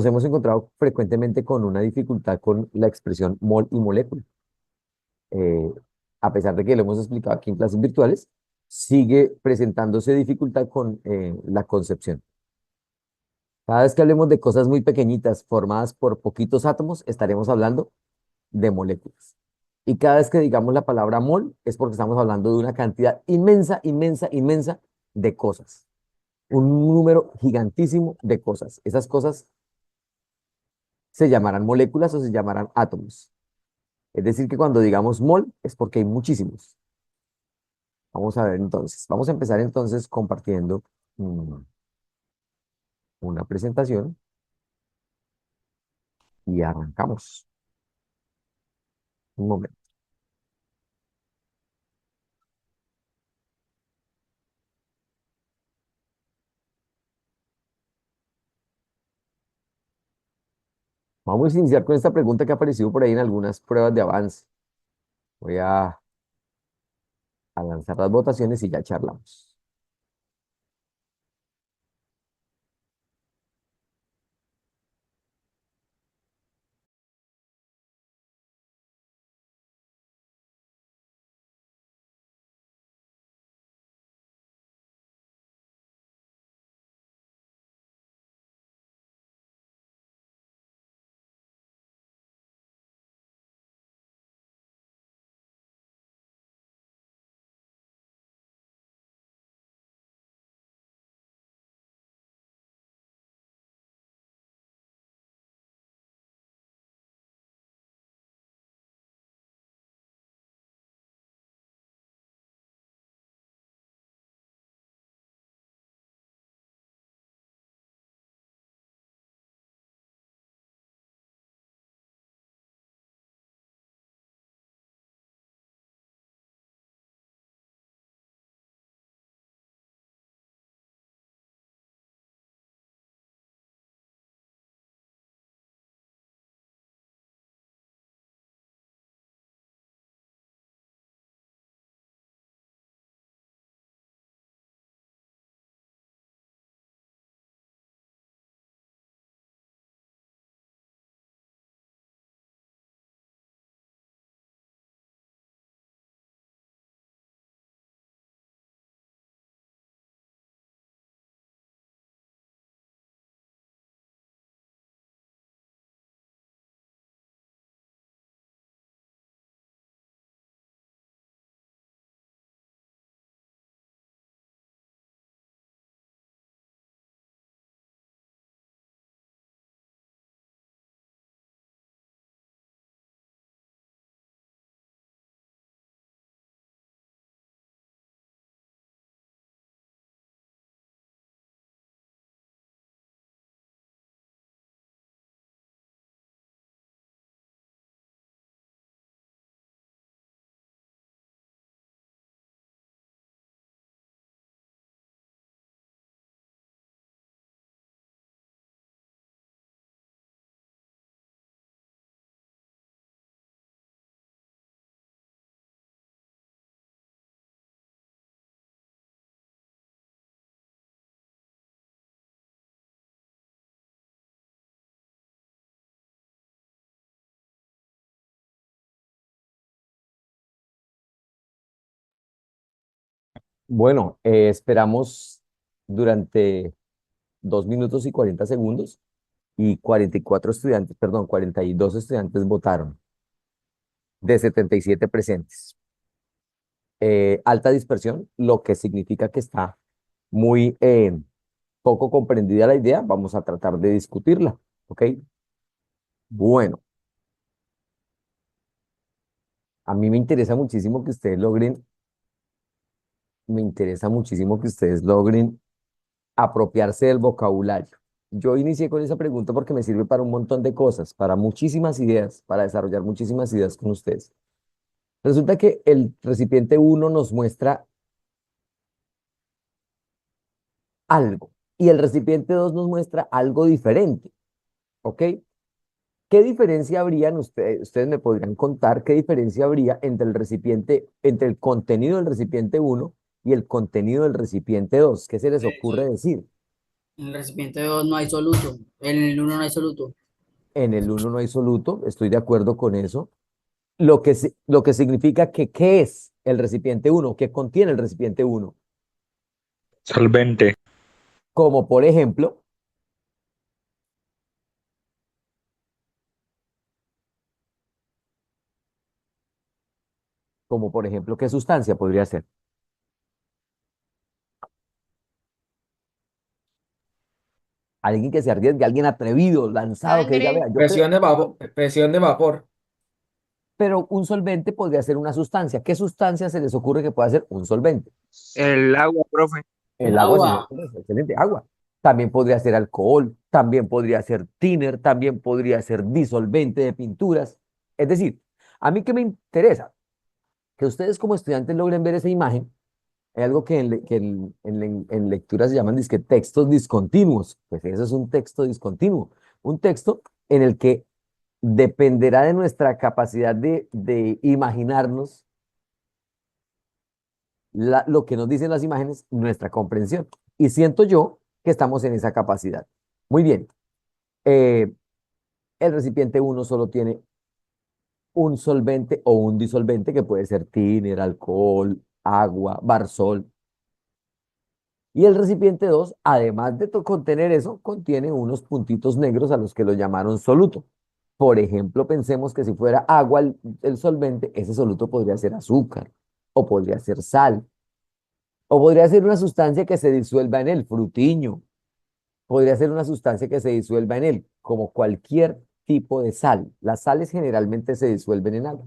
nos hemos encontrado frecuentemente con una dificultad con la expresión mol y molécula. Eh, a pesar de que lo hemos explicado aquí en clases virtuales, sigue presentándose dificultad con la concepción. Cada vez que hablemos de cosas muy pequeñitas formadas por poquitos átomos, estaremos hablando de moléculas. Y cada vez que digamos la palabra mol es porque estamos hablando de una cantidad inmensa, inmensa, inmensa de cosas. Un número gigantísimo de cosas. Esas cosas se llamarán moléculas o se llamarán átomos. Es decir, que cuando digamos mol es porque hay muchísimos. Vamos a ver entonces. Vamos a empezar entonces compartiendo mm, una presentación y arrancamos. Un momento. Vamos a iniciar con esta pregunta que ha aparecido por ahí en algunas pruebas de avance. Voy a lanzar las votaciones y ya charlamos. Bueno, esperamos durante 2 minutos y 40 segundos y 44 estudiantes, perdón, 42 estudiantes votaron de 77 presentes. Alta dispersión, lo que significa que está muy poco comprendida la idea. Vamos a tratar de discutirla, ¿ok? Bueno, a mí me interesa muchísimo que ustedes logren, me interesa muchísimo que ustedes logren apropiarse del vocabulario. Yo inicié con esa pregunta porque me sirve para un montón de cosas, para muchísimas ideas, para desarrollar muchísimas ideas con ustedes. Resulta que el recipiente uno nos muestra algo y el recipiente 2 nos muestra algo diferente, ¿ok? ¿Qué diferencia habrían ustedes me podrían contar qué diferencia habría entre el recipiente, entre el contenido del recipiente uno y el contenido del recipiente 2? ¿Qué se les De hecho, ocurre decir? En el recipiente 2 no hay soluto. En el uno no hay soluto. En el uno no hay soluto, estoy de acuerdo con eso. Lo que significa que, ¿qué es el recipiente uno? ¿Qué contiene el recipiente uno? Solvente. Como por ejemplo, ¿qué sustancia podría ser? Alguien que se arriesgue, alguien atrevido, lanzado, que diga, vea, Sangre. yo creo, Presión de vapor. pero un solvente podría ser una sustancia. ¿Qué sustancia se les ocurre que pueda ser un solvente? El agua, profe. El El agua, señor. agua. Excelente, agua. También podría ser alcohol, también podría ser thinner, también podría ser disolvente de pinturas. Es decir, a mí que me interesa que ustedes como estudiantes logren ver esa imagen. Hay algo que en lectura se llaman dizque textos discontinuos. Pues eso es un texto discontinuo. Un texto en el que dependerá de nuestra capacidad de imaginarnos lo que nos dicen las imágenes, nuestra comprensión. Y siento yo que estamos en esa capacidad. Muy bien. eh, el recipiente uno solo tiene un solvente o un disolvente que puede ser tiner, alcohol, agua, barsol. Y el recipiente 2, además de contener eso, contiene unos puntitos negros a los que lo llamaron soluto. Por ejemplo, pensemos que si fuera agua el solvente, ese soluto podría ser azúcar, o podría ser sal, o podría ser una sustancia que se disuelva en él, frutiño, podría ser una sustancia que se disuelva en él, como cualquier tipo de sal. Las sales generalmente se disuelven en agua.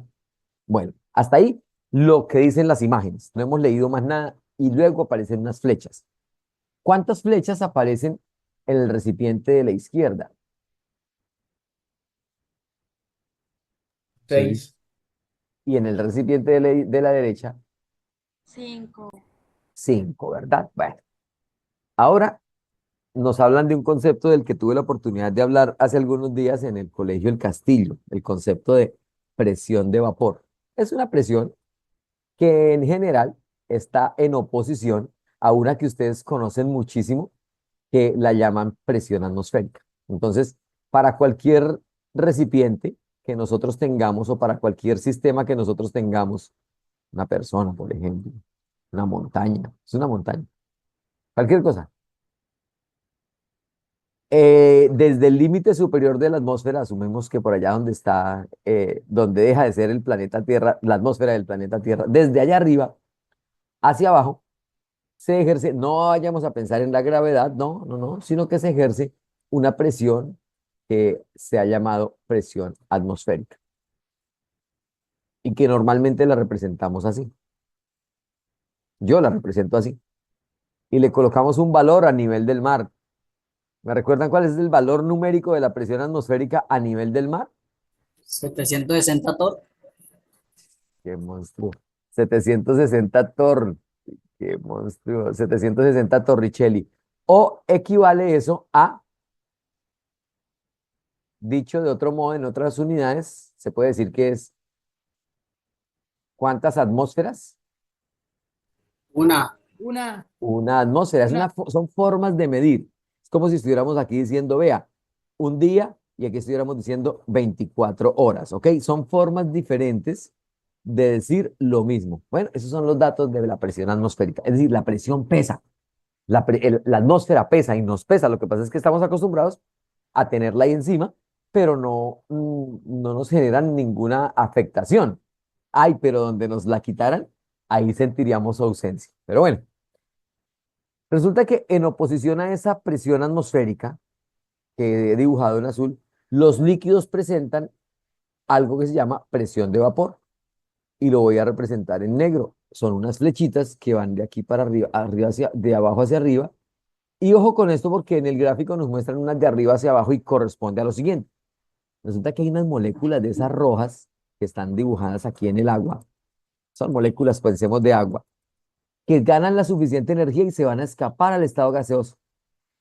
Bueno, hasta ahí lo que dicen las imágenes. No hemos leído más nada y luego aparecen unas flechas. ¿Cuántas flechas aparecen en el recipiente de la izquierda? Sí. 6. Y en el recipiente de la derecha, 5. 5, ¿verdad? Bueno, ahora nos hablan de un concepto del que tuve la oportunidad de hablar hace algunos días en el Colegio El Castillo, el concepto de presión de vapor. Es una presión que en general está en oposición a una que ustedes conocen muchísimo, que la llaman presión atmosférica. Entonces, para cualquier recipiente que nosotros tengamos o para cualquier sistema que nosotros tengamos, una persona, por ejemplo, una montaña, es una montaña, cualquier cosa. Desde el límite superior de la atmósfera, asumimos que por allá donde está, donde deja de ser el planeta Tierra, la atmósfera del planeta Tierra, desde allá arriba hacia abajo, se ejerce, no vayamos a pensar en la gravedad, no, no, no, sino que se ejerce una presión que se ha llamado presión atmosférica y que normalmente la representamos así. Yo la represento así. Y le colocamos un valor a nivel del mar. ¿Me recuerdan cuál es el valor numérico de la presión atmosférica a nivel del mar? 760 Thor. ¡Qué monstruo! 760 ¡qué monstruo! 760 torricelli. O equivale eso a, dicho de otro modo, en otras unidades, se puede decir que es ¿cuántas atmósferas? Una. Una. Una atmósfera. Una. Son formas de medir. Es como si estuviéramos aquí diciendo, vea, un día y aquí estuviéramos diciendo 24 horas, ¿ok? Son formas diferentes de decir lo mismo. Bueno, esos son los datos de la presión atmosférica. Es decir, la presión pesa. La atmósfera pesa y nos pesa. Lo que pasa es que estamos acostumbrados a tenerla ahí encima, pero no, no nos generan ninguna afectación. Ay, pero donde nos la quitaran, ahí sentiríamos su ausencia. Pero bueno, resulta que en oposición a esa presión atmosférica que he dibujado en azul, los líquidos presentan algo que se llama presión de vapor y lo voy a representar en negro. Son unas flechitas que van de aquí para arriba, de abajo hacia arriba. Y ojo con esto porque en el gráfico nos muestran unas de arriba hacia abajo y corresponde a lo siguiente. Resulta que hay unas moléculas de esas rojas que están dibujadas aquí en el agua. Son moléculas, pensemos, de agua, que ganan la suficiente energía y se van a escapar al estado gaseoso.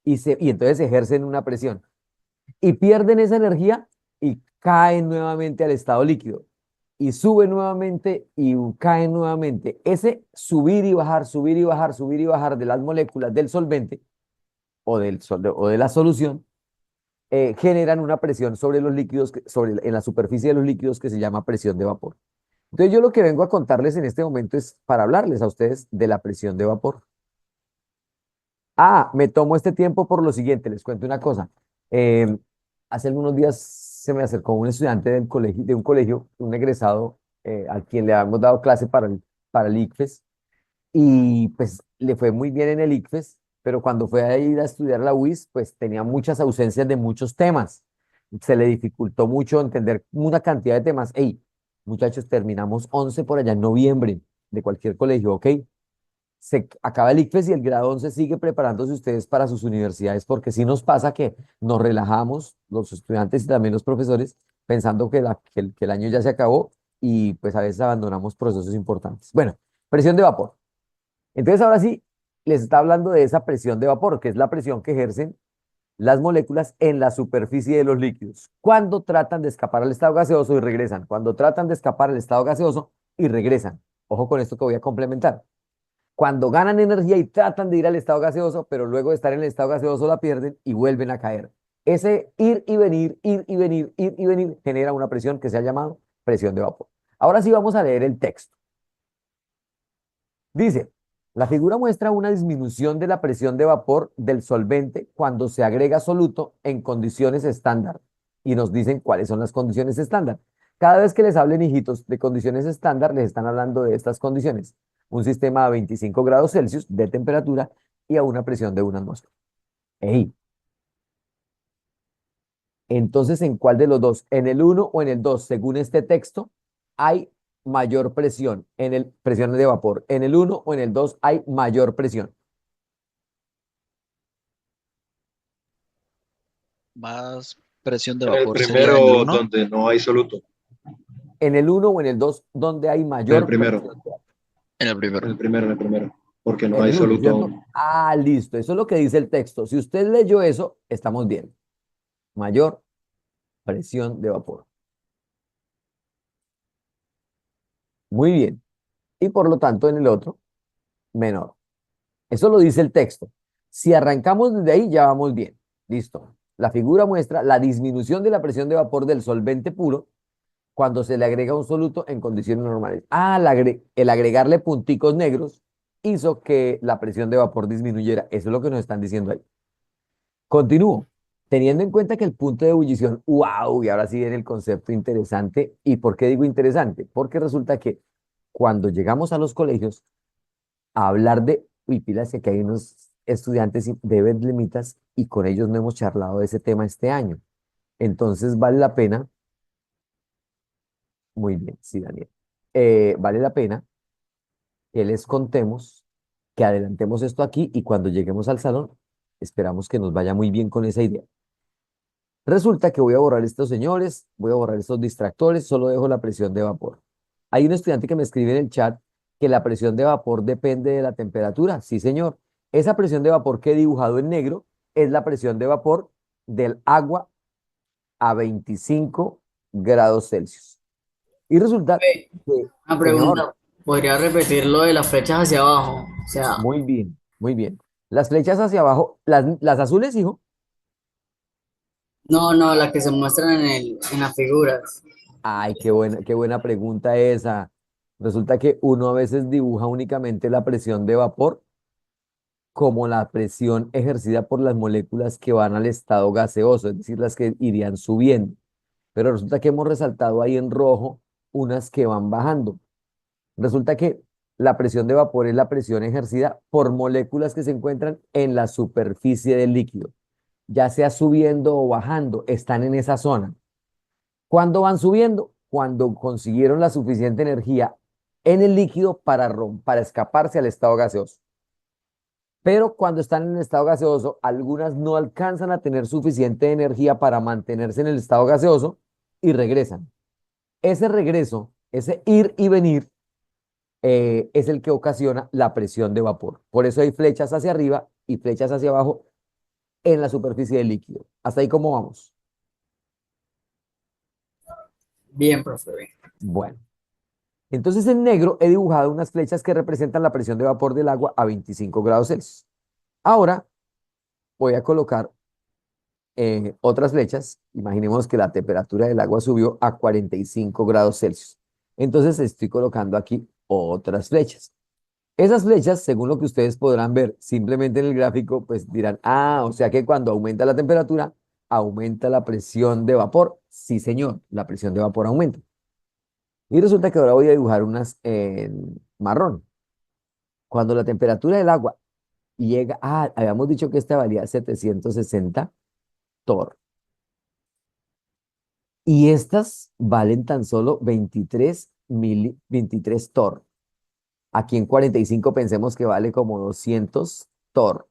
Y entonces ejercen una presión. Y pierden esa energía y caen nuevamente al estado líquido. Y suben nuevamente y caen nuevamente. Ese subir y bajar, subir y bajar, subir y bajar de las moléculas del solvente o de la solución, generan una presión sobre los líquidos, en la superficie de los líquidos que se llama presión de vapor. Entonces yo lo que vengo a contarles en este momento es para hablarles a ustedes de la presión de vapor. Me tomo este tiempo por lo siguiente, les cuento una cosa. Eh, Hace algunos días se me acercó un estudiante de un colegio, un egresado, al quien le habíamos dado clase para el ICFES, y pues le fue muy bien en el ICFES, pero cuando fue a ir a estudiar la UIS, pues tenía muchas ausencias de muchos temas. Se le dificultó mucho entender una cantidad de temas. Hey, muchachos, terminamos 11 por allá en noviembre de cualquier colegio, ¿ok? Se acaba el ICFES y el grado 11 sigue preparándose ustedes para sus universidades, porque si nos pasa que nos relajamos, los estudiantes y también los profesores, pensando que el año ya se acabó y pues a veces abandonamos procesos importantes. Bueno, presión de vapor. Entonces ahora sí, les está hablando de esa presión de vapor, que es la presión que ejercen las moléculas en la superficie de los líquidos, cuando tratan de escapar al estado gaseoso y regresan, cuando tratan de escapar al estado gaseoso y regresan. Ojo con esto que voy a complementar. Cuando ganan energía y tratan de ir al estado gaseoso, pero luego de estar en el estado gaseoso la pierden y vuelven a caer. Ese ir y venir, ir y venir, ir y venir genera una presión que se ha llamado presión de vapor. Ahora sí vamos a leer el texto. Dice, la figura muestra una disminución de la presión de vapor del solvente cuando se agrega soluto en condiciones estándar. Y nos dicen cuáles son las condiciones estándar. Cada vez que les hablen, hijitos, de condiciones estándar, les están hablando de estas condiciones. Un sistema a 25 grados Celsius de temperatura y a una presión de 1 atmósfera. Ey. Entonces, ¿en cuál de los dos? ¿En el 1 o en el 2? Según este texto, hay mayor presión, presión de vapor. ¿En el 1 o en el 2 hay mayor presión? Más presión de En el vapor sería en el primero, 1. donde no hay soluto. ¿En el 1 o en el 2 donde hay En el mayor primero, presión de vapor? En el primero. en el primero, en el primero. Porque no En hay el 1, soluto ¿cierto? aún. Listo. Eso es lo que dice el texto. Si usted leyó eso, estamos bien. Mayor presión de vapor. Muy bien. Y por lo tanto, en el otro, menor. Eso lo dice el texto. Si arrancamos desde ahí, ya vamos bien. Listo. La figura muestra la disminución de la presión de vapor del solvente puro cuando se le agrega un soluto en condiciones normales. El agregarle punticos negros hizo que la presión de vapor disminuyera. Eso es lo que nos están diciendo ahí. Continúo. Teniendo en cuenta que el punto de ebullición, wow, y ahora sí viene el concepto interesante. ¿Y por qué digo interesante? Porque resulta que cuando llegamos a los colegios, a hablar uy, pilas, que hay unos estudiantes de Bedlemitas y con ellos no hemos charlado de ese tema este año. Entonces vale la pena, muy bien, sí, Daniel, vale la pena que les contemos, que adelantemos esto aquí y cuando lleguemos al salón, esperamos que nos vaya muy bien con esa idea. Resulta que voy a borrar estos señores, voy a borrar estos distractores, solo dejo la presión de vapor. Hay un estudiante que me escribe en el chat que la presión de vapor depende de la temperatura. Sí, señor. Esa presión de vapor que he dibujado en negro es la presión de vapor del agua a 25 grados Celsius. Y resulta que, Una señor, pregunta, ¿podría repetir lo de las flechas hacia abajo? O sea, muy bien, muy bien. Las flechas hacia abajo, las azules, hijo. no, no, las que se muestran en las figuras. Ay, qué buena pregunta esa. Resulta que uno a veces dibuja únicamente la presión de vapor como la presión ejercida por las moléculas que van al estado gaseoso, es decir, las que irían subiendo. Pero resulta que hemos resaltado ahí en rojo unas que van bajando. Resulta que la presión de vapor es la presión ejercida por moléculas que se encuentran en la superficie del líquido, ya sea subiendo o bajando, están en esa zona. ¿Cuándo van subiendo? Cuando consiguieron la suficiente energía en el líquido para escaparse al estado gaseoso. Pero cuando están en el estado gaseoso, algunas no alcanzan a tener suficiente energía para mantenerse en el estado gaseoso y regresan. Ese regreso, ese ir y venir, es el que ocasiona la presión de vapor. Por eso hay flechas hacia arriba y flechas hacia abajo en la superficie del líquido. ¿Hasta ahí cómo vamos? Bien, profe. Bien. Bueno. Entonces en negro he dibujado unas flechas que representan la presión de vapor del agua a 25 grados Celsius. Ahora voy a colocar otras flechas. Imaginemos que la temperatura del agua subió a 45 grados Celsius. Entonces estoy colocando aquí otras flechas. Esas flechas, según lo que ustedes podrán ver simplemente en el gráfico, pues dirán, ah, o sea que cuando aumenta la temperatura, aumenta la presión de vapor. Sí, señor, la presión de vapor aumenta. Y resulta que ahora voy a dibujar unas en marrón. Cuando la temperatura del agua llega, habíamos dicho que esta valía 760 torr. Y estas valen tan solo 23 torr. Aquí en 45 pensemos que vale como 200 torr.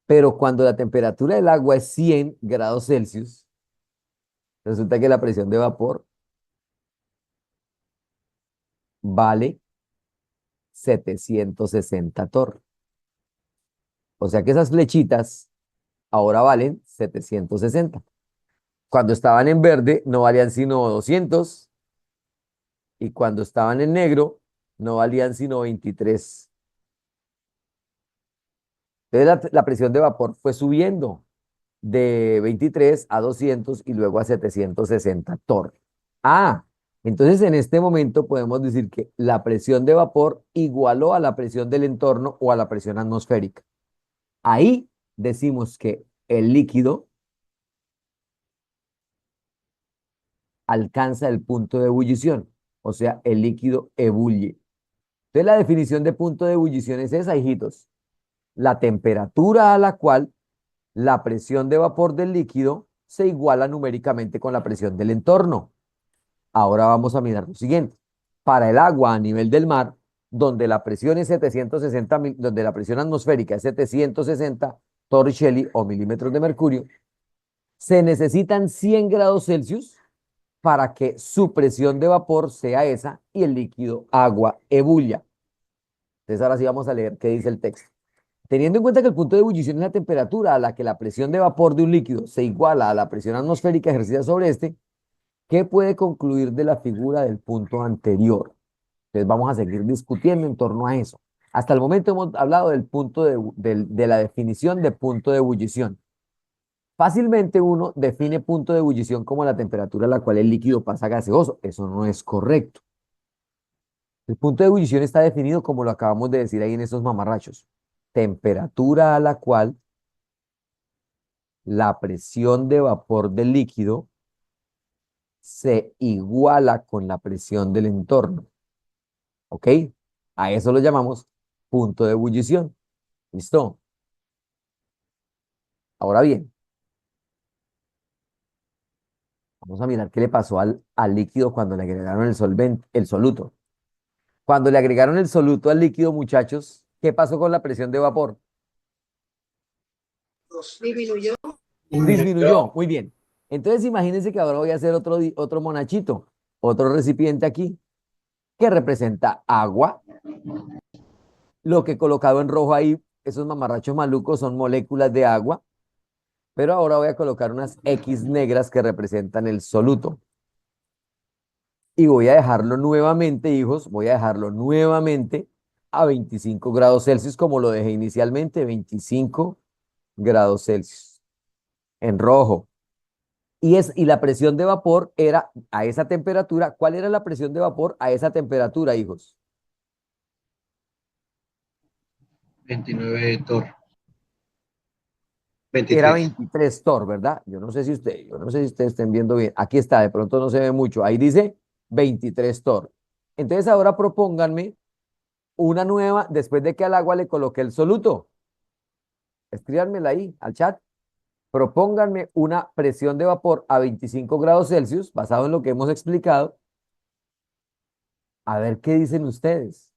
Pero cuando la temperatura del agua es 100 grados Celsius, resulta que la presión de vapor vale 760 torr. O sea que esas flechitas ahora valen 760. Cuando estaban en verde no valían sino 200 y cuando estaban en negro no valían sino 23. Entonces la presión de vapor fue subiendo de 23 a 200 y luego a 760 torr. Entonces en este momento podemos decir que la presión de vapor igualó a la presión del entorno o a la presión atmosférica. Ahí decimos que el líquido alcanza el punto de ebullición, o sea, el líquido ebulle. Entonces la definición de punto de ebullición es esa, hijitos. La temperatura a la cual la presión de vapor del líquido se iguala numéricamente con la presión del entorno. Ahora vamos a mirar lo siguiente. Para el agua a nivel del mar, donde la presión es 760, donde la presión atmosférica es 760 torricelli o milímetros de mercurio, se necesitan 100 grados Celsius para que su presión de vapor sea esa y el líquido agua ebulla. Entonces ahora sí vamos a leer qué dice el texto. Teniendo en cuenta que el punto de ebullición es la temperatura a la que la presión de vapor de un líquido se iguala a la presión atmosférica ejercida sobre este, ¿qué puede concluir de la figura del punto anterior? Entonces vamos a seguir discutiendo en torno a eso. Hasta el momento hemos hablado del punto de la definición de punto de ebullición. Fácilmente uno define punto de ebullición como la temperatura a la cual el líquido pasa gaseoso. Eso no es correcto. El punto de ebullición está definido como lo acabamos de decir ahí en esos mamarrachos. Temperatura a la cual la presión de vapor del líquido se iguala con la presión del entorno. ¿Ok? A eso lo llamamos punto de ebullición. ¿Listo? Ahora bien, vamos a mirar qué le pasó al líquido cuando le agregaron el solvente, el soluto. Cuando le agregaron el soluto al líquido, muchachos, ¿qué pasó con la presión de vapor? Disminuyó. Disminuyó. Muy bien. Entonces imagínense que ahora voy a hacer otro monachito, otro recipiente aquí, que representa agua. Lo que he colocado en rojo ahí, esos mamarrachos malucos son moléculas de agua. Pero ahora voy a colocar unas X negras que representan el soluto. Y voy a dejarlo nuevamente, hijos, voy a dejarlo nuevamente a 25 grados Celsius, como lo dejé inicialmente, 25 grados Celsius, en rojo. Y la presión de vapor era a esa temperatura. ¿Cuál era la presión de vapor a esa temperatura, hijos? 29 torr. Era 23. 23 torr, ¿verdad? Yo no sé si ustedes estén viendo bien. Aquí está, de pronto no se ve mucho. Ahí dice 23 torr. Entonces ahora propónganme una nueva después de que al agua le coloqué el soluto. Escríbanmela ahí al chat. Propónganme una presión de vapor a 25 grados Celsius, basado en lo que hemos explicado. A ver qué dicen ustedes.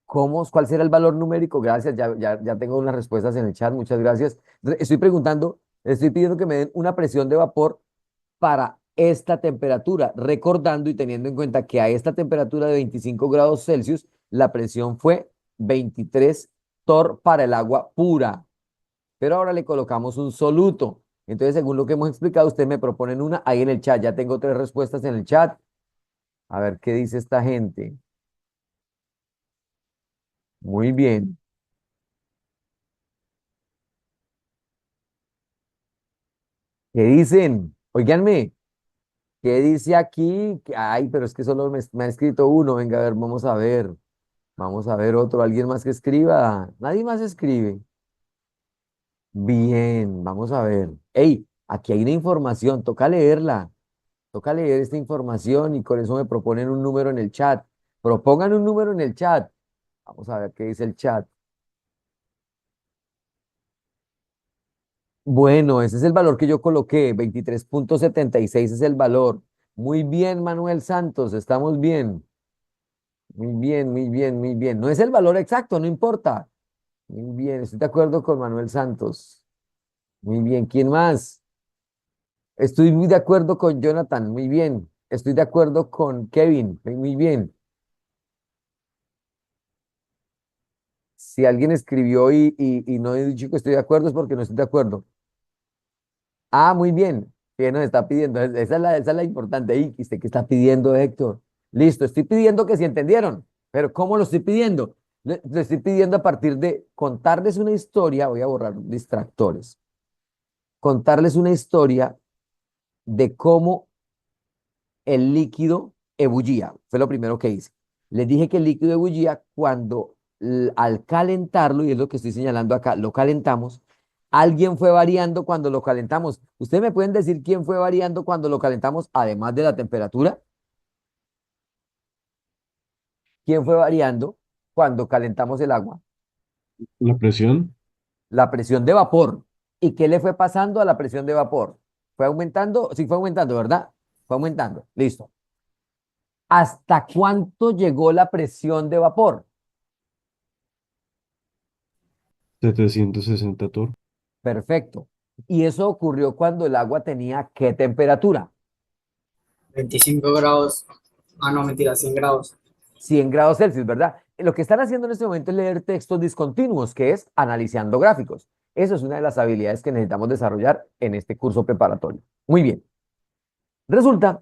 ¿Cuál será el valor numérico? Gracias, ya tengo unas respuestas en el chat, muchas gracias. Estoy pidiendo que me den una presión de vapor para esta temperatura, recordando y teniendo en cuenta que a esta temperatura de 25 grados Celsius, la presión fue 23 torr para el agua pura. Pero ahora le colocamos un soluto. Entonces, según lo que hemos explicado, ustedes me proponen una ahí en el chat. Ya tengo 3 respuestas en el chat. A ver qué dice esta gente. Muy bien. ¿Qué dicen? Óiganme, ¿qué dice aquí? Ay, pero es que solo me ha escrito uno. Venga, a ver, vamos a ver. Vamos a ver otro. ¿Alguien más que escriba? Nadie más escribe. Bien, vamos a ver. Ey, aquí hay una información, toca leerla. Toca leer esta información y con eso me proponen un número en el chat. Propongan un número en el chat. Vamos a ver qué dice el chat. Bueno, ese es el valor que yo coloqué. 23,76 es el valor. Muy bien, Manuel Santos, estamos bien. Muy bien, muy bien, muy bien. No es el valor exacto, no importa. Muy bien, estoy de acuerdo con Manuel Santos. Muy bien, ¿quién más? Estoy muy de acuerdo con Jonathan, muy bien. Estoy de acuerdo con Kevin, muy bien. Si alguien escribió y no he dicho que estoy de acuerdo es porque no estoy de acuerdo. Ah, muy bien. ¿Qué nos está pidiendo? Esa es la importante. Ahí, ¿usted qué está pidiendo, Héctor? Listo, estoy pidiendo que si entendieron. Pero ¿cómo lo estoy pidiendo? Lo estoy pidiendo a partir de contarles una historia. Voy a borrar distractores. Contarles una historia de cómo el líquido ebullía. Fue lo primero que hice. Les dije que el líquido ebullía cuando al calentarlo, y es lo que estoy señalando acá, lo calentamos. Alguien fue variando cuando lo calentamos. ¿Ustedes me pueden decir quién fue variando cuando lo calentamos, además de la temperatura? ¿Quién fue variando cuando calentamos el agua? La presión, La presión de vapor. ¿Y qué le fue pasando a la presión de vapor? ¿Fue aumentando? Sí, fue aumentando, ¿verdad? Fue aumentando. Listo. ¿Hasta cuánto llegó la presión de vapor? 760 torr. Perfecto. Y eso ocurrió cuando el agua tenía ¿qué temperatura? 25 grados. Ah, no, mentira, 100 grados. 100 grados Celsius, ¿verdad? Lo que están haciendo en este momento es leer textos discontinuos, que es analizando gráficos. Eso es una de las habilidades que necesitamos desarrollar en este curso preparatorio. Muy bien. Resulta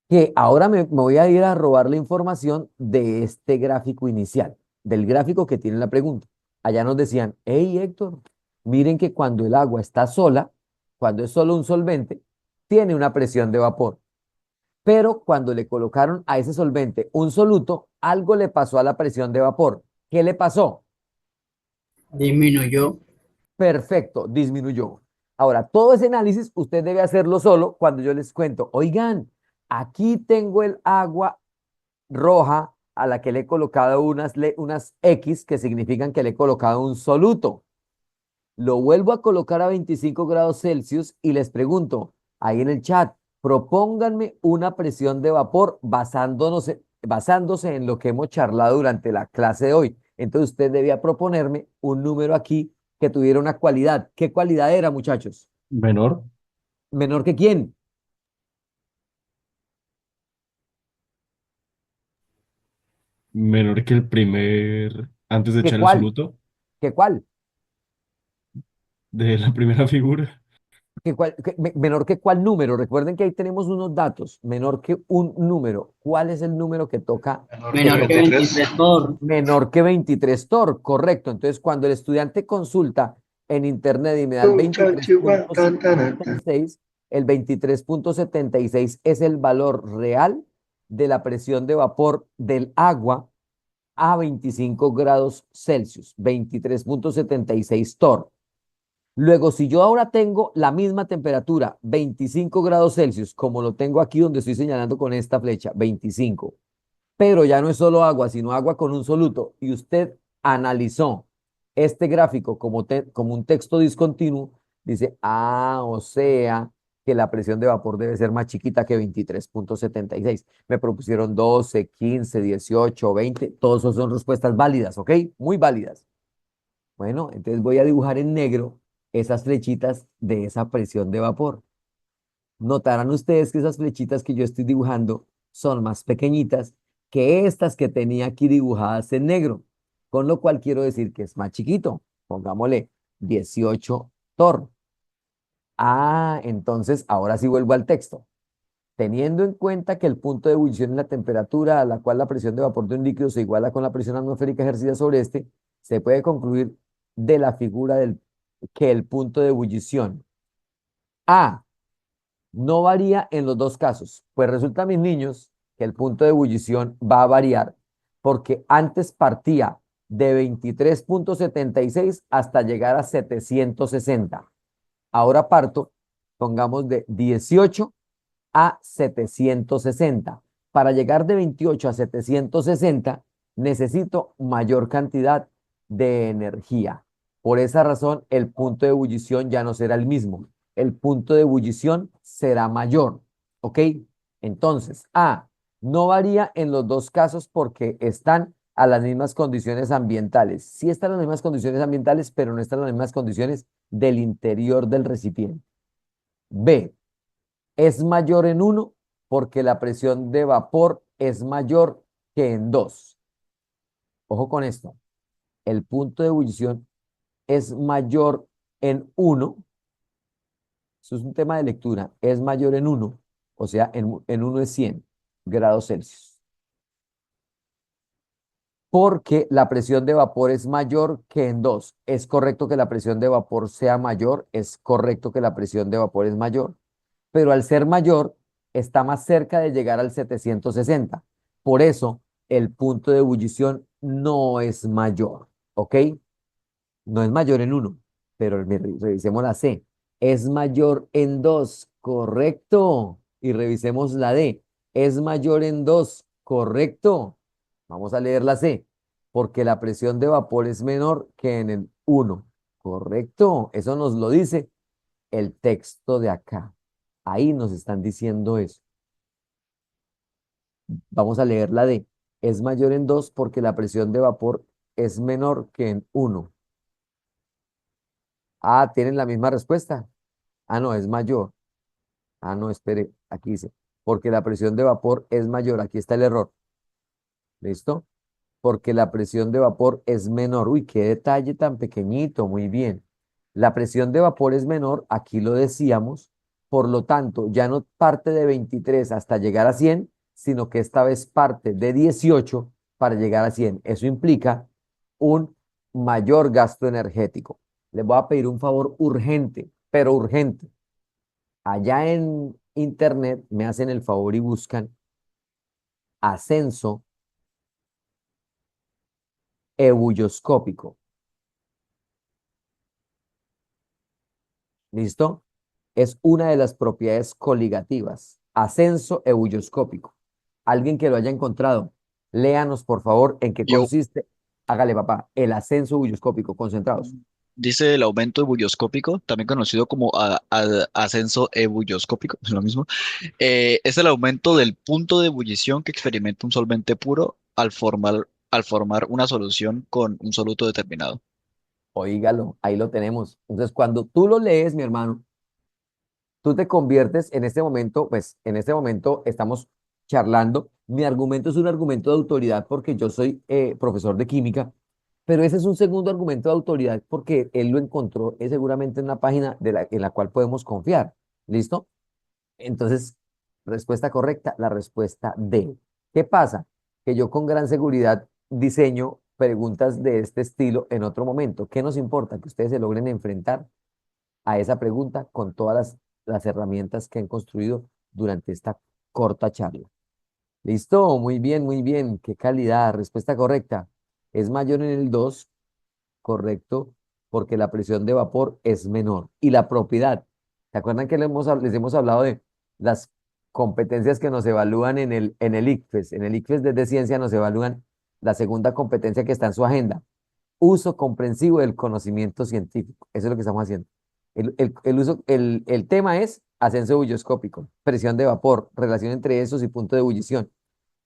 que ahora me voy a ir a robar la información de este gráfico inicial, del gráfico que tiene la pregunta. Allá nos decían, hey Héctor, miren que cuando el agua está sola, cuando es solo un solvente, tiene una presión de vapor. Pero cuando le colocaron a ese solvente un soluto, algo le pasó a la presión de vapor. ¿Qué le pasó? Disminuyó. Perfecto, disminuyó. Ahora, todo ese análisis usted debe hacerlo solo cuando yo les cuento, oigan, aquí tengo el agua roja a la que le he colocado unas X que significan que le he colocado un soluto. Lo vuelvo a colocar a 25 grados Celsius y les pregunto ahí en el chat, propónganme una presión de vapor basándose en lo que hemos charlado durante la clase de hoy. Entonces usted debía proponerme un número aquí que tuviera una cualidad. ¿Qué cualidad era, muchachos? Menor, ¿Menor que quién? menor que el primer, antes de ¿Qué echar el cuál? soluto, ¿Qué cuál? de la primera figura. Menor que cuál número. Recuerden que ahí tenemos unos datos. Menor que un número. ¿Cuál es el número que toca? Menor que Menor que 23. 23 Thor. Menor que 23 torr. Correcto. Entonces, cuando el estudiante consulta en internet y me da el Tan, tan, tan. 23,76, el 23,76 es el valor real de la presión de vapor del agua a 25 grados Celsius. 23,76 torr. Luego, si yo ahora tengo la misma temperatura, 25 grados Celsius, como lo tengo aquí donde estoy señalando con esta flecha, 25, pero ya no es solo agua, sino agua con un soluto, y usted analizó este gráfico como un texto discontinuo, dice, o sea que la presión de vapor debe ser más chiquita que 23,76. Me propusieron 12, 15, 18, 20, todos esos son respuestas válidas, ¿ok? Muy válidas. Bueno, entonces voy a dibujar en negro esas flechitas de esa presión de vapor. Notarán ustedes que esas flechitas que yo estoy dibujando son más pequeñitas que estas que tenía aquí dibujadas en negro, con lo cual quiero decir que es más chiquito. Pongámosle 18 torr. Entonces ahora sí vuelvo al texto. Teniendo en cuenta que el punto de ebullición es la temperatura a la cual la presión de vapor de un líquido se iguala con la presión atmosférica ejercida sobre este, se puede concluir de la figura que el punto de ebullición A no varía en los dos casos. Pues resulta, mis niños, que el punto de ebullición va a variar porque antes partía de 23,76 hasta llegar a 760. Ahora parto, pongamos de 18 a 760. Para llegar de 28 a 760 necesito mayor cantidad de energía. Por esa razón, el punto de ebullición ya no será el mismo. El punto de ebullición será mayor. ¿Ok? Entonces, A, no varía en los dos casos porque están a las mismas condiciones ambientales. Sí están las mismas condiciones ambientales, pero no están las mismas condiciones del interior del recipiente. B, es mayor en 1 porque la presión de vapor es mayor que en 2. Ojo con esto. El punto de ebullición es mayor en 1. Eso es un tema de lectura. Es mayor en 1. O sea, en 1 es 100 grados Celsius. Porque la presión de vapor es mayor que en 2. Es correcto que la presión de vapor sea mayor. Es correcto que la presión de vapor es mayor. Pero al ser mayor, está más cerca de llegar al 760. Por eso, el punto de ebullición no es mayor, ¿ok? No es mayor en 1, pero revisemos la C. Es mayor en 2, correcto. Y revisemos la D. Es mayor en 2, correcto. Vamos a leer la C. Porque la presión de vapor es menor que en el 1, correcto. Eso nos lo dice el texto de acá. Ahí nos están diciendo eso. Vamos a leer la D. Es mayor en 2 porque la presión de vapor es menor que en 1. Ah, ¿tienen la misma respuesta? Ah, no, es mayor. Ah, no, espere, aquí dice, porque la presión de vapor es mayor. Aquí está el error. ¿Listo? Porque la presión de vapor es menor. Uy, qué detalle tan pequeñito, muy bien. La presión de vapor es menor, aquí lo decíamos, por lo tanto, ya no parte de 23 hasta llegar a 100, sino que esta vez parte de 18 para llegar a 100. Eso implica un mayor gasto energético. Les voy a pedir un favor urgente, pero urgente. Allá en internet me hacen el favor y buscan ascenso ebulloscópico. ¿Listo? Es una de las propiedades coligativas. Ascenso ebulloscópico. Alguien que lo haya encontrado, léanos por favor en qué Yo, consiste. Hágale, papá, el ascenso ebulloscópico. Concentrados. dice el aumento ebulloscópico, también conocido como ascenso ebulloscópico, es lo mismo. Es el aumento del punto de ebullición que experimenta un solvente puro al formar una solución con un soluto determinado. Oígalo, ahí lo tenemos. Entonces, cuando tú lo lees, mi hermano, tú te conviertes en este momento, pues en este momento estamos charlando. Mi argumento es un argumento de autoridad porque yo soy profesor de química, pero ese es un segundo argumento de autoridad porque él lo encontró seguramente en una página en la cual podemos confiar. ¿Listo? Entonces, respuesta correcta, la respuesta D. ¿Qué pasa? Que yo con gran seguridad diseño preguntas de este estilo en otro momento. ¿Qué nos importa? Que ustedes se logren enfrentar a esa pregunta con todas las herramientas que han construido durante esta corta charla. ¿Listo? Muy bien, muy bien. ¿Qué calidad? Respuesta correcta. Es mayor en el 2, correcto, porque la presión de vapor es menor. Y la propiedad. ¿Se acuerdan que les hemos hablado de las competencias que nos evalúan en el ICFES? En el ICFES desde ciencia nos evalúan la segunda competencia que está en su agenda. Uso comprensivo del conocimiento científico. Eso es lo que estamos haciendo. El tema es ascenso ebulloscópico, presión de vapor, relación entre esos y punto de ebullición.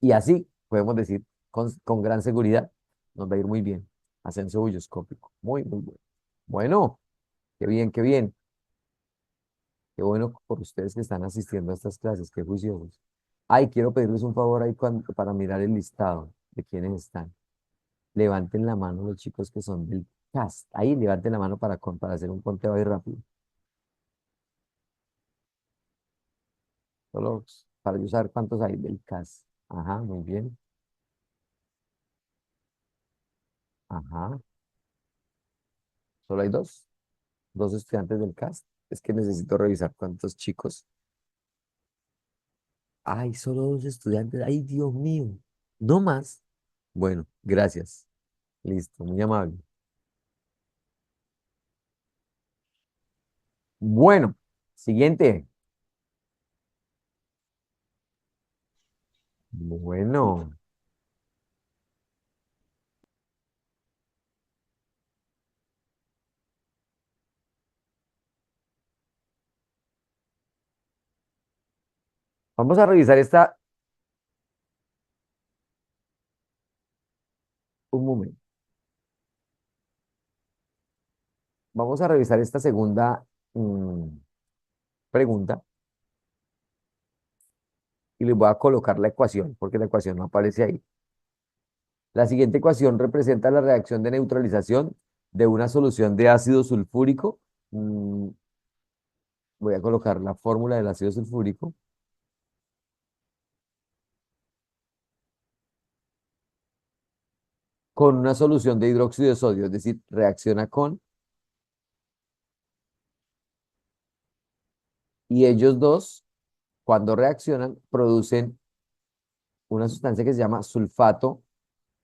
Y así podemos decir con gran seguridad, nos va a ir muy bien. Ascenso ebulloscópico. Muy, muy bueno. Bueno, qué bien, qué bien. Qué bueno por ustedes que están asistiendo a estas clases, qué juiciosos. Ay, quiero pedirles un favor ahí para mirar el listado de quienes están. Levanten la mano los chicos que son del cast. Ahí levanten la mano para hacer un conteo ahí rápido. Solo para yo saber cuántos hay del CAS. Ajá, muy bien. Ajá, solo hay dos estudiantes del CAS. Es que necesito revisar cuántos chicos. Ay, solo dos estudiantes. Ay, Dios mío. No más. Bueno, gracias. Listo, muy amable. Bueno, siguiente. Bueno, vamos a revisar esta un momento. Vamos a revisar esta segunda mm, pregunta y les voy a colocar la ecuación porque la ecuación no aparece ahí. La siguiente ecuación representa la reacción de neutralización de una solución de ácido sulfúrico. Voy a colocar la fórmula del ácido sulfúrico con una solución de hidróxido de sodio, es decir, reacciona con, y ellos dos, cuando reaccionan, producen una sustancia que se llama sulfato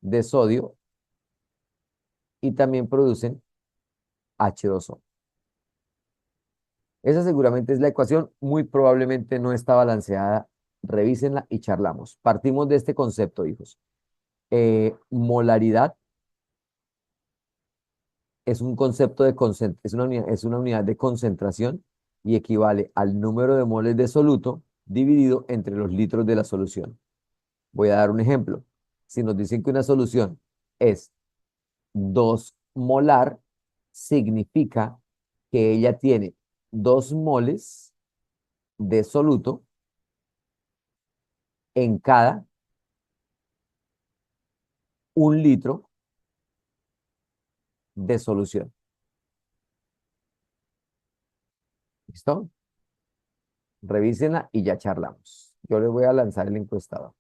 de sodio y también producen H2O. Esa seguramente es la ecuación, muy probablemente no está balanceada. Revísenla y charlamos. Partimos de este concepto, hijos. Molaridad es un concepto de es una unidad de concentración y equivale al número de moles de soluto dividido entre los litros de la solución. Voy a dar un ejemplo. Si nos dicen que una solución es 2 molar, significa que ella tiene 2 moles de soluto en cada 1 litro de solución. ¿Listo? Revísenla y ya charlamos. Yo les voy a lanzar el encuestador.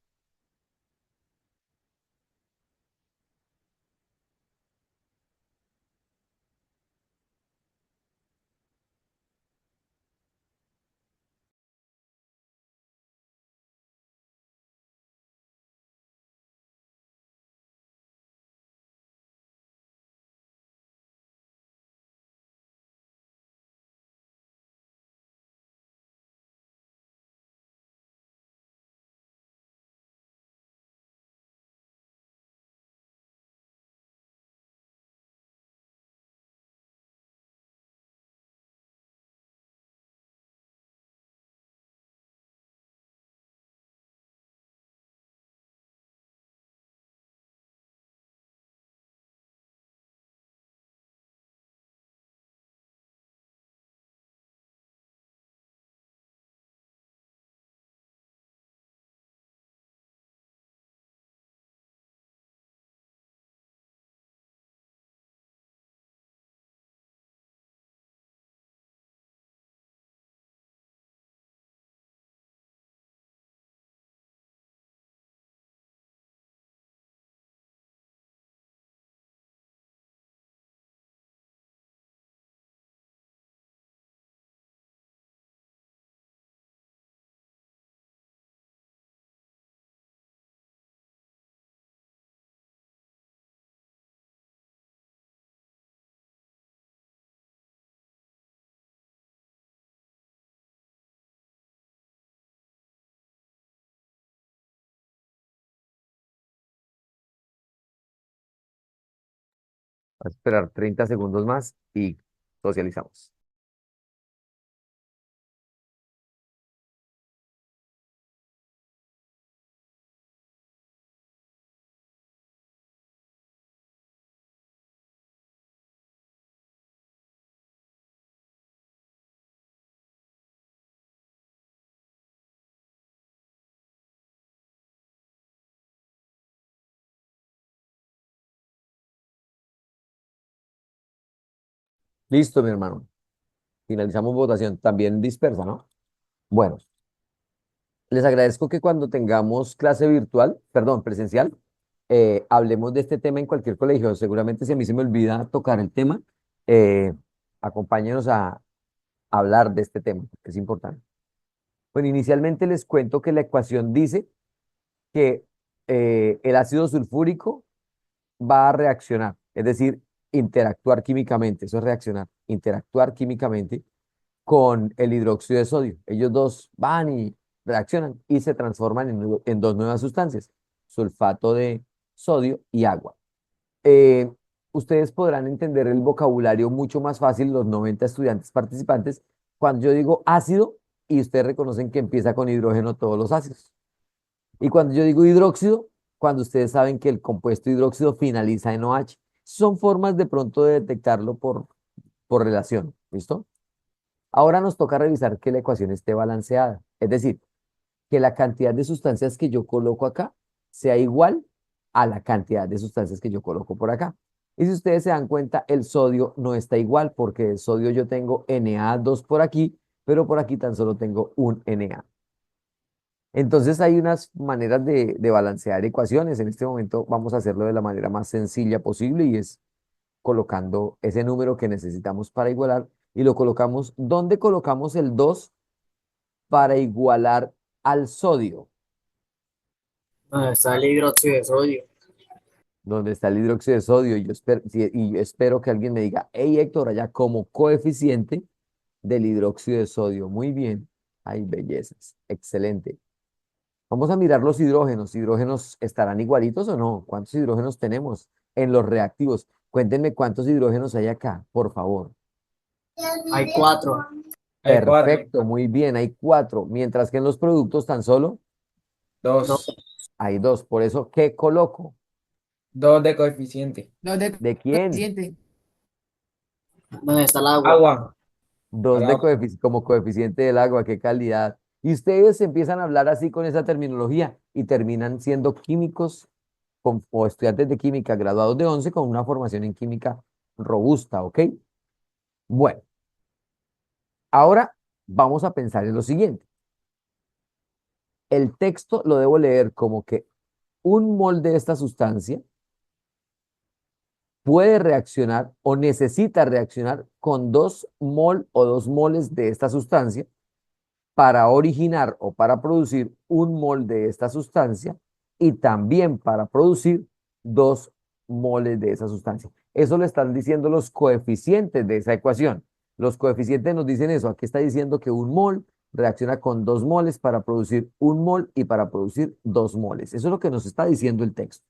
Voy a esperar 30 segundos más y socializamos. Listo, mi hermano. Finalizamos votación. También dispersa, ¿no? Bueno, Les agradezco que cuando tengamos clase virtual, perdón, presencial, hablemos de este tema en cualquier colegio. Seguramente si a mí se me olvida tocar el tema, eh, acompáñenos a hablar de este tema, que es importante. Bueno, inicialmente les cuento que la ecuación dice que el ácido sulfúrico va a reaccionar, es decir, interactuar químicamente, eso es reaccionar, interactuar químicamente con el hidróxido de sodio. Ellos dos van y reaccionan y se transforman en dos nuevas sustancias, sulfato de sodio y agua. Eh, Ustedes podrán entender el vocabulario mucho más fácil, los 90 estudiantes participantes, cuando yo digo ácido y ustedes reconocen que empieza con hidrógeno todos los ácidos. Y cuando yo digo hidróxido, cuando ustedes saben que el compuesto hidróxido finaliza en OH. Son formas de pronto de detectarlo por relación. ¿Listo? Ahora nos toca revisar que la ecuación esté balanceada. Es decir, que la cantidad de sustancias que yo coloco acá sea igual a la cantidad de sustancias que yo coloco por acá. Y si ustedes se dan cuenta, el sodio no está igual porque el sodio yo tengo Na2 por aquí, pero por aquí tan solo tengo un Na. Entonces hay unas maneras de balancear ecuaciones. En este momento vamos a hacerlo de la manera más sencilla posible y es colocando ese número que necesitamos para igualar y lo colocamos. ¿Dónde colocamos el 2 para igualar al sodio? Donde está el hidróxido de sodio. Donde está el hidróxido de sodio. Y yo espero que alguien me diga, hey Héctor, allá como coeficiente del hidróxido de sodio. Muy bien. Ay, bellezas. Excelente. Vamos a mirar los hidrógenos. ¿Hidrógenos estarán igualitos o no? ¿Cuántos hidrógenos tenemos en los reactivos? Cuéntenme cuántos hidrógenos hay acá, por favor. Hay 4. Hay 4. Perfecto, muy bien, hay 4. Mientras que en los productos tan solo 2. hay 2. Por eso, ¿qué coloco? 2 de coeficiente. Los de ¿De quién? coeficiente. Donde está el agua. Agua. 2 Al agua. como coeficiente del agua, qué calidad. Y ustedes empiezan a hablar así con esa terminología y terminan siendo químicos o estudiantes de química graduados de 11 con una formación en química robusta, ¿ok? Bueno, ahora vamos a pensar en lo siguiente. El texto lo debo leer como que un mol de esta sustancia puede reaccionar o necesita reaccionar con 2 mol o 2 moles de esta sustancia para originar o para producir un mol de esta sustancia y también para producir 2 moles de esa sustancia. Eso lo están diciendo los coeficientes de esa ecuación. Los coeficientes nos dicen eso. Aquí está diciendo que un mol reacciona con 2 moles para producir un mol y para producir 2 moles. Eso es lo que nos está diciendo el texto.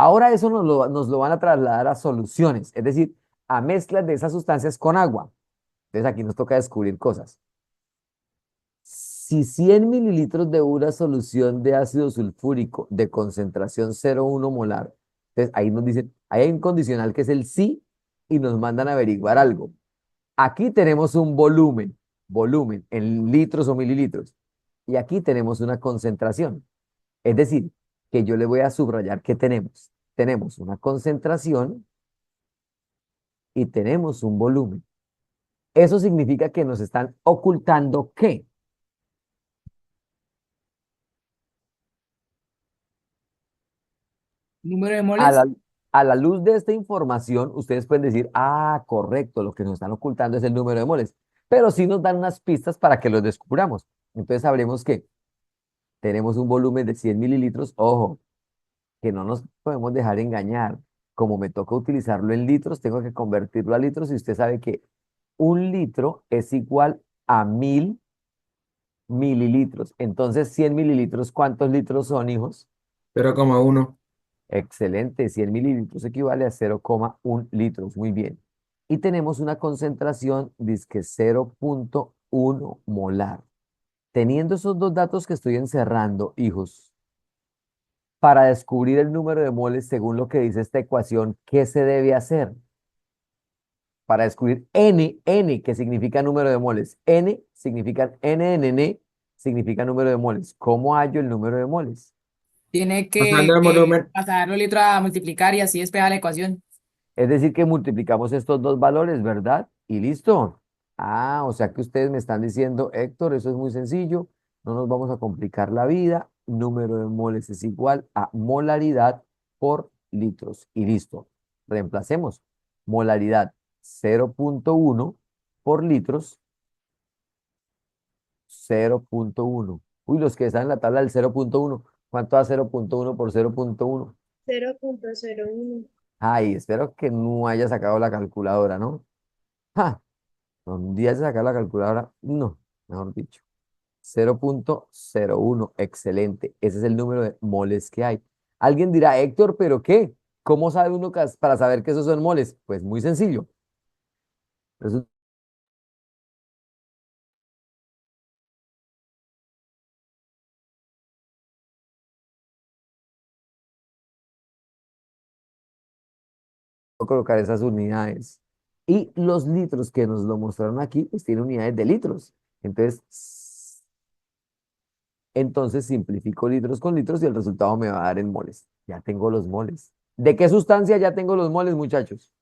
Ahora eso nos lo van a trasladar a soluciones, es decir, a mezclas de esas sustancias con agua. Entonces aquí nos toca descubrir cosas. Si 100 mililitros de una solución de ácido sulfúrico de concentración 0,1 molar, entonces ahí nos dicen, ahí hay un condicional que es el sí y nos mandan a averiguar algo. Aquí tenemos un volumen en litros o mililitros, y aquí tenemos una concentración. Es decir, que yo le voy a subrayar que tenemos. Tenemos una concentración y tenemos un volumen. Eso significa que nos están ocultando ¿qué? Número de A moles. la, a la luz de esta información, ustedes pueden decir, ah, correcto, lo que nos están ocultando es el número de moles, pero sí nos dan unas pistas para que los descubramos. Entonces sabremos que tenemos un volumen de 100 mililitros, ojo, que no nos podemos dejar engañar. Como me toca utilizarlo en litros, tengo que convertirlo a litros y usted sabe que un litro es igual a 1000 mililitros. Entonces, 100 mililitros, ¿cuántos litros son, hijos? 0,1. Excelente, 100 mililitros equivale a 0,1 litros, muy bien. Y tenemos una concentración, dizque 0,1 molar. Teniendo esos dos datos que estoy encerrando, hijos, para descubrir el número de moles según lo que dice esta ecuación, ¿qué se debe hacer? Para descubrir N, que significa número de moles. N significa N, significa número de moles. ¿Cómo hallo el número de moles? Tiene Pasando que el volumen. pasar los litros a multiplicar y así despejar la ecuación. Es decir, que multiplicamos estos dos valores, ¿verdad? Y listo. Ah, o sea que ustedes me están diciendo, Héctor, eso es muy sencillo. No nos vamos a complicar la vida. Número de moles es igual a molaridad por litros. Y listo. Reemplacemos. Molaridad 0.1 por litros, 0.1. Uy, los que están en la tabla del 0.1. ¿Cuánto da 0.1 por 0.1? 0.01. Ay, espero que no haya sacado la calculadora, ¿no? ¡Ja! Un día se sacar la calculadora, no, mejor dicho. 0.01, excelente. Ese es el número de moles que hay. Alguien dirá, Héctor, ¿pero qué? ¿Cómo sabe uno para saber que esos son moles? Pues muy sencillo. Resulta colocar esas unidades. Y los litros que nos lo mostraron aquí, pues tienen unidades de litros. Entonces simplifico litros con litros y el resultado me va a dar en moles. Ya tengo los moles. ¿De qué sustancia ya tengo los moles, muchachos?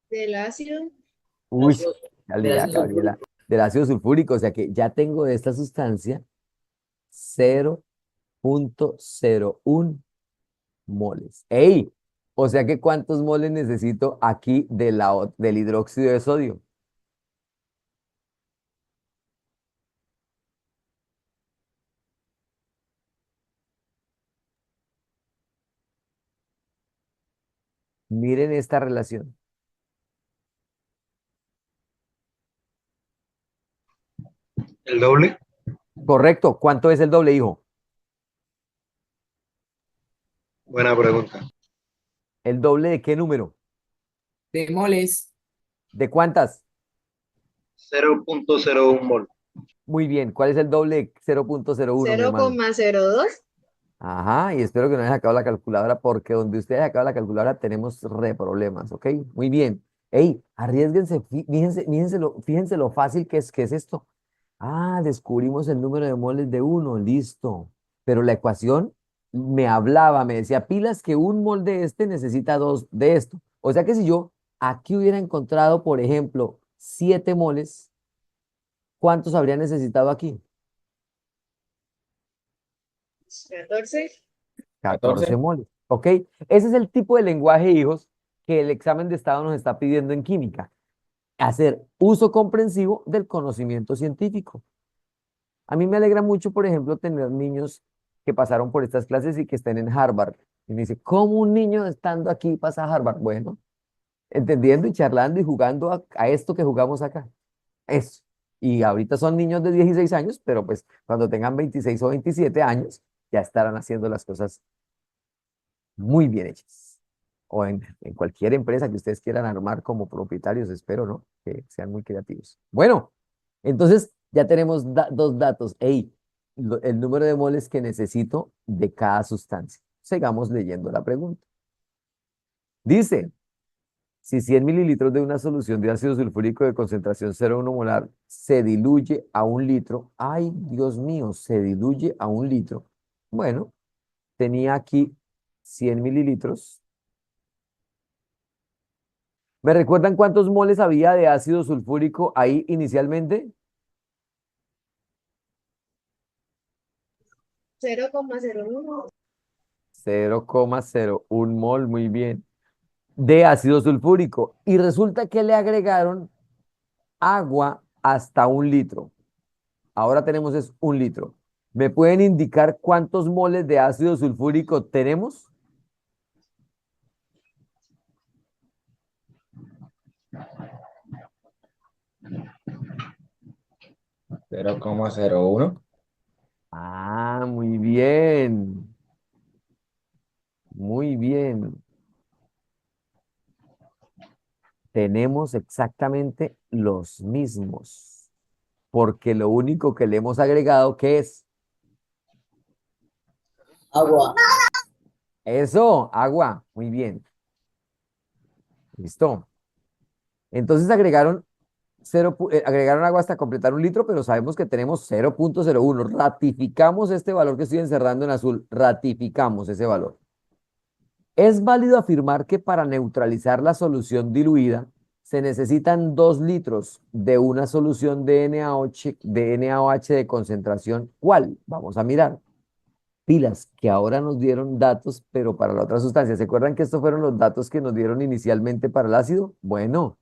Del ácido. Uy, Ácido- ya del olvidé ácido acá, olvidé sulfúrico. del ácido sulfúrico. O sea que ya tengo de esta sustancia 0.01 moles. ¡Ey! O sea que ¿cuántos moles necesito aquí del hidróxido de sodio? Miren esta relación. ¿El doble? Correcto. ¿Cuánto es el doble, hijo? Buena pregunta. ¿El doble de qué número? De moles. ¿De cuántas? 0.01 mol. Muy bien. ¿Cuál es el doble de 0.01, mi hermano? 0,02. Ajá, y espero que no haya sacado la calculadora porque donde usted haya sacado la calculadora tenemos re problemas, ¿ok? Muy bien. Ey, arriesguense, fíjense lo fácil que es esto. Ah, descubrimos el número de moles de uno, listo. Pero la ecuación me decía, pilas que un mol de este necesita dos de esto. O sea que si yo aquí hubiera encontrado, por ejemplo, 7 moles, ¿cuántos habría necesitado aquí? 14. 14 14. moles, ¿ok? Ese es el tipo de lenguaje, hijos, que el examen de estado nos está pidiendo en química. Hacer uso comprensivo del conocimiento científico. A mí me alegra mucho, por ejemplo, tener niños que pasaron por estas clases y que estén en Harvard. Y me dice, ¿cómo un niño estando aquí pasa a Harvard? Bueno, entendiendo y charlando y jugando a esto que jugamos acá. Eso. Y ahorita son niños de 16 años, pero pues cuando tengan 26 o 27 años, ya estarán haciendo las cosas muy bien hechas. O en cualquier empresa que ustedes quieran armar como propietarios, espero, ¿no? Que sean muy creativos. Bueno, entonces ya tenemos dos datos. Ey, el número de moles que necesito de cada sustancia. Sigamos leyendo la pregunta. Dice, si 100 mililitros de una solución de ácido sulfúrico de concentración 0,1 molar se diluye a 1 litro, ay, Dios mío, se diluye a 1 litro. Bueno, tenía aquí 100 mililitros. ¿Me recuerdan cuántos moles había de ácido sulfúrico ahí inicialmente? 0,01. 0,01 mol, muy bien, de ácido sulfúrico. Y resulta que le agregaron agua hasta 1 litro. Ahora tenemos es 1 litro. ¿Me pueden indicar cuántos moles de ácido sulfúrico tenemos? 0,01. Ah, muy bien. Muy bien. Tenemos exactamente los mismos, porque lo único que le hemos agregado, ¿qué es? Agua. Eso, agua. Muy bien. Listo. Entonces agregaron agua hasta completar 1 litro, pero sabemos que tenemos 0.01. Ratificamos este valor que estoy encerrando en azul. Ratificamos ese valor. Es válido afirmar que para neutralizar la solución diluida se necesitan 2 litros de una solución de NaOH de concentración, ¿cuál? Vamos a mirar. Pilas, que ahora nos dieron datos, pero para la otra sustancia. ¿Se acuerdan que estos fueron los datos que nos dieron inicialmente para el ácido? Bueno,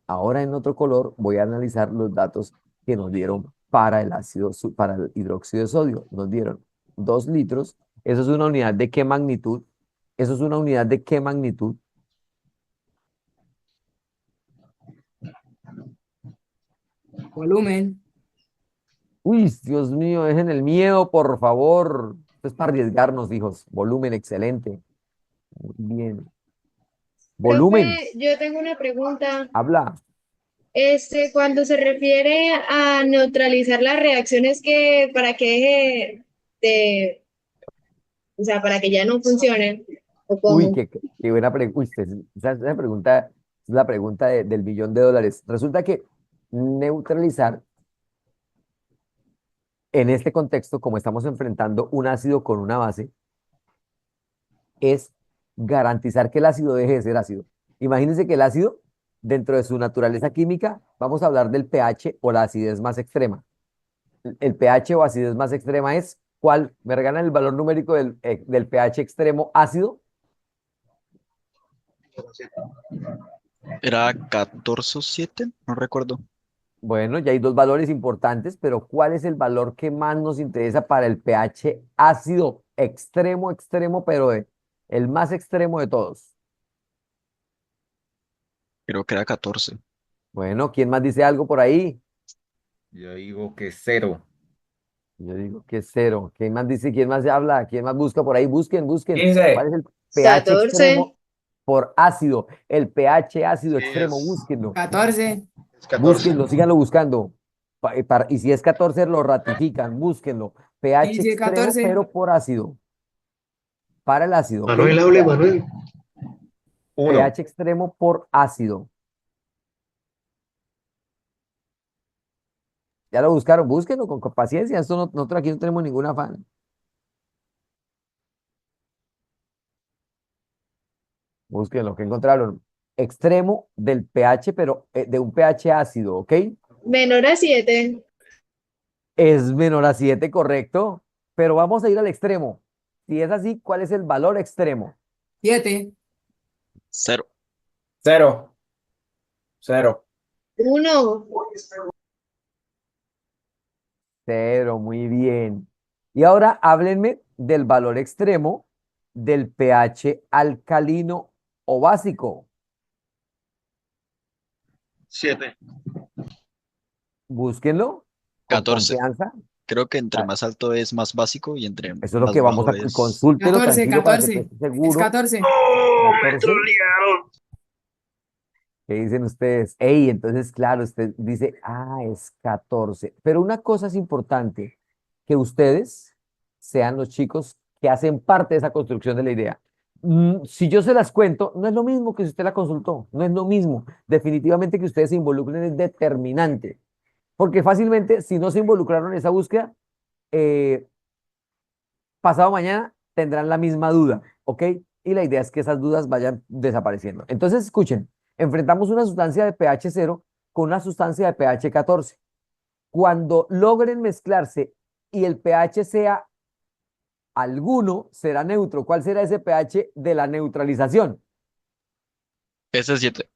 ahora en otro color voy a analizar los datos que nos dieron para el ácido, para el hidróxido de sodio. Nos dieron 2 litros. ¿Eso es una unidad de qué magnitud? ¿Eso es una unidad de qué magnitud? Volumen. Uy, Dios mío, dejen el miedo, por favor. Esto es para arriesgarnos, hijos. Volumen, excelente. Muy bien. Volumen, Profe, yo tengo una pregunta. habla. Cuando se refiere a neutralizar las reacciones que para que deje de, o sea, para que ya no funcionen, o Uy, cómo. qué buena pregunta. Esa pregunta es la pregunta del billón de dólares. Resulta que neutralizar en este contexto, como estamos enfrentando un ácido con una base, es garantizar que el ácido deje de ser ácido. Imagínense que el ácido, dentro de su naturaleza química, vamos a hablar del pH o la acidez más extrema. El pH o acidez más extrema es, ¿cuál? ¿Me regalan el valor numérico del pH extremo ácido? Era 14 o 7, no recuerdo. Bueno, ya hay 2 valores importantes, pero ¿cuál es el valor que más nos interesa para el pH ácido extremo, extremo, pero el más extremo de todos? Creo que era 14. Bueno, ¿quién más dice algo por ahí? Yo digo que 0. Yo digo que 0. ¿Quién más dice? ¿Quién más habla? ¿Quién más busca por ahí? Busquen, busquen. 15. ¿Cuál es el pH 14. extremo por ácido? El pH ácido Sí, extremo, es, búsquenlo. 14. es 14. Búsquenlo, síganlo buscando. Y si es 14, lo ratifican, búsquenlo. pH Dice extremo, 14. pero por ácido. Para el ácido, ¿ok? Manuel, hable, Manuel. 1. pH extremo por ácido. Ya lo buscaron, búsquenlo con paciencia. Esto nosotros aquí no tenemos ningún afán. Búsquenlo, que encontraron. Extremo del pH, pero de un pH ácido, ¿ok? Menor a 7. Es menor a 7, correcto. Pero vamos a ir al extremo. Si es así, ¿cuál es el valor extremo? 7. 0. 0. 0. 1. 0, muy bien. Y ahora háblenme del valor extremo del pH alcalino o básico. 7. Búsquenlo con 14. confianza. Creo que entre Ah, más alto es más básico y entre eso es lo más que vamos bajo a es... consúltelo 14. tranquilo para que esté 14. Es seguro. 14. ¡Oh! Me 14. trolearon. ¿Qué dicen ustedes? Ey, entonces, claro, usted dice, es 14. Pero una cosa es importante, que ustedes sean los chicos que hacen parte de esa construcción de la idea. Si yo se las cuento, no es lo mismo que si usted la consultó, no es lo mismo. Definitivamente que ustedes se involucren es determinante, porque fácilmente, si no se involucraron en esa búsqueda, eh, pasado mañana tendrán la misma duda, ¿ok? Y la idea es que esas dudas vayan desapareciendo. Entonces, escuchen, enfrentamos una sustancia de pH 0 con una sustancia de pH 14. Cuando logren mezclarse y el pH sea alguno, será neutro. ¿Cuál será ese pH de la neutralización? Ese es 7.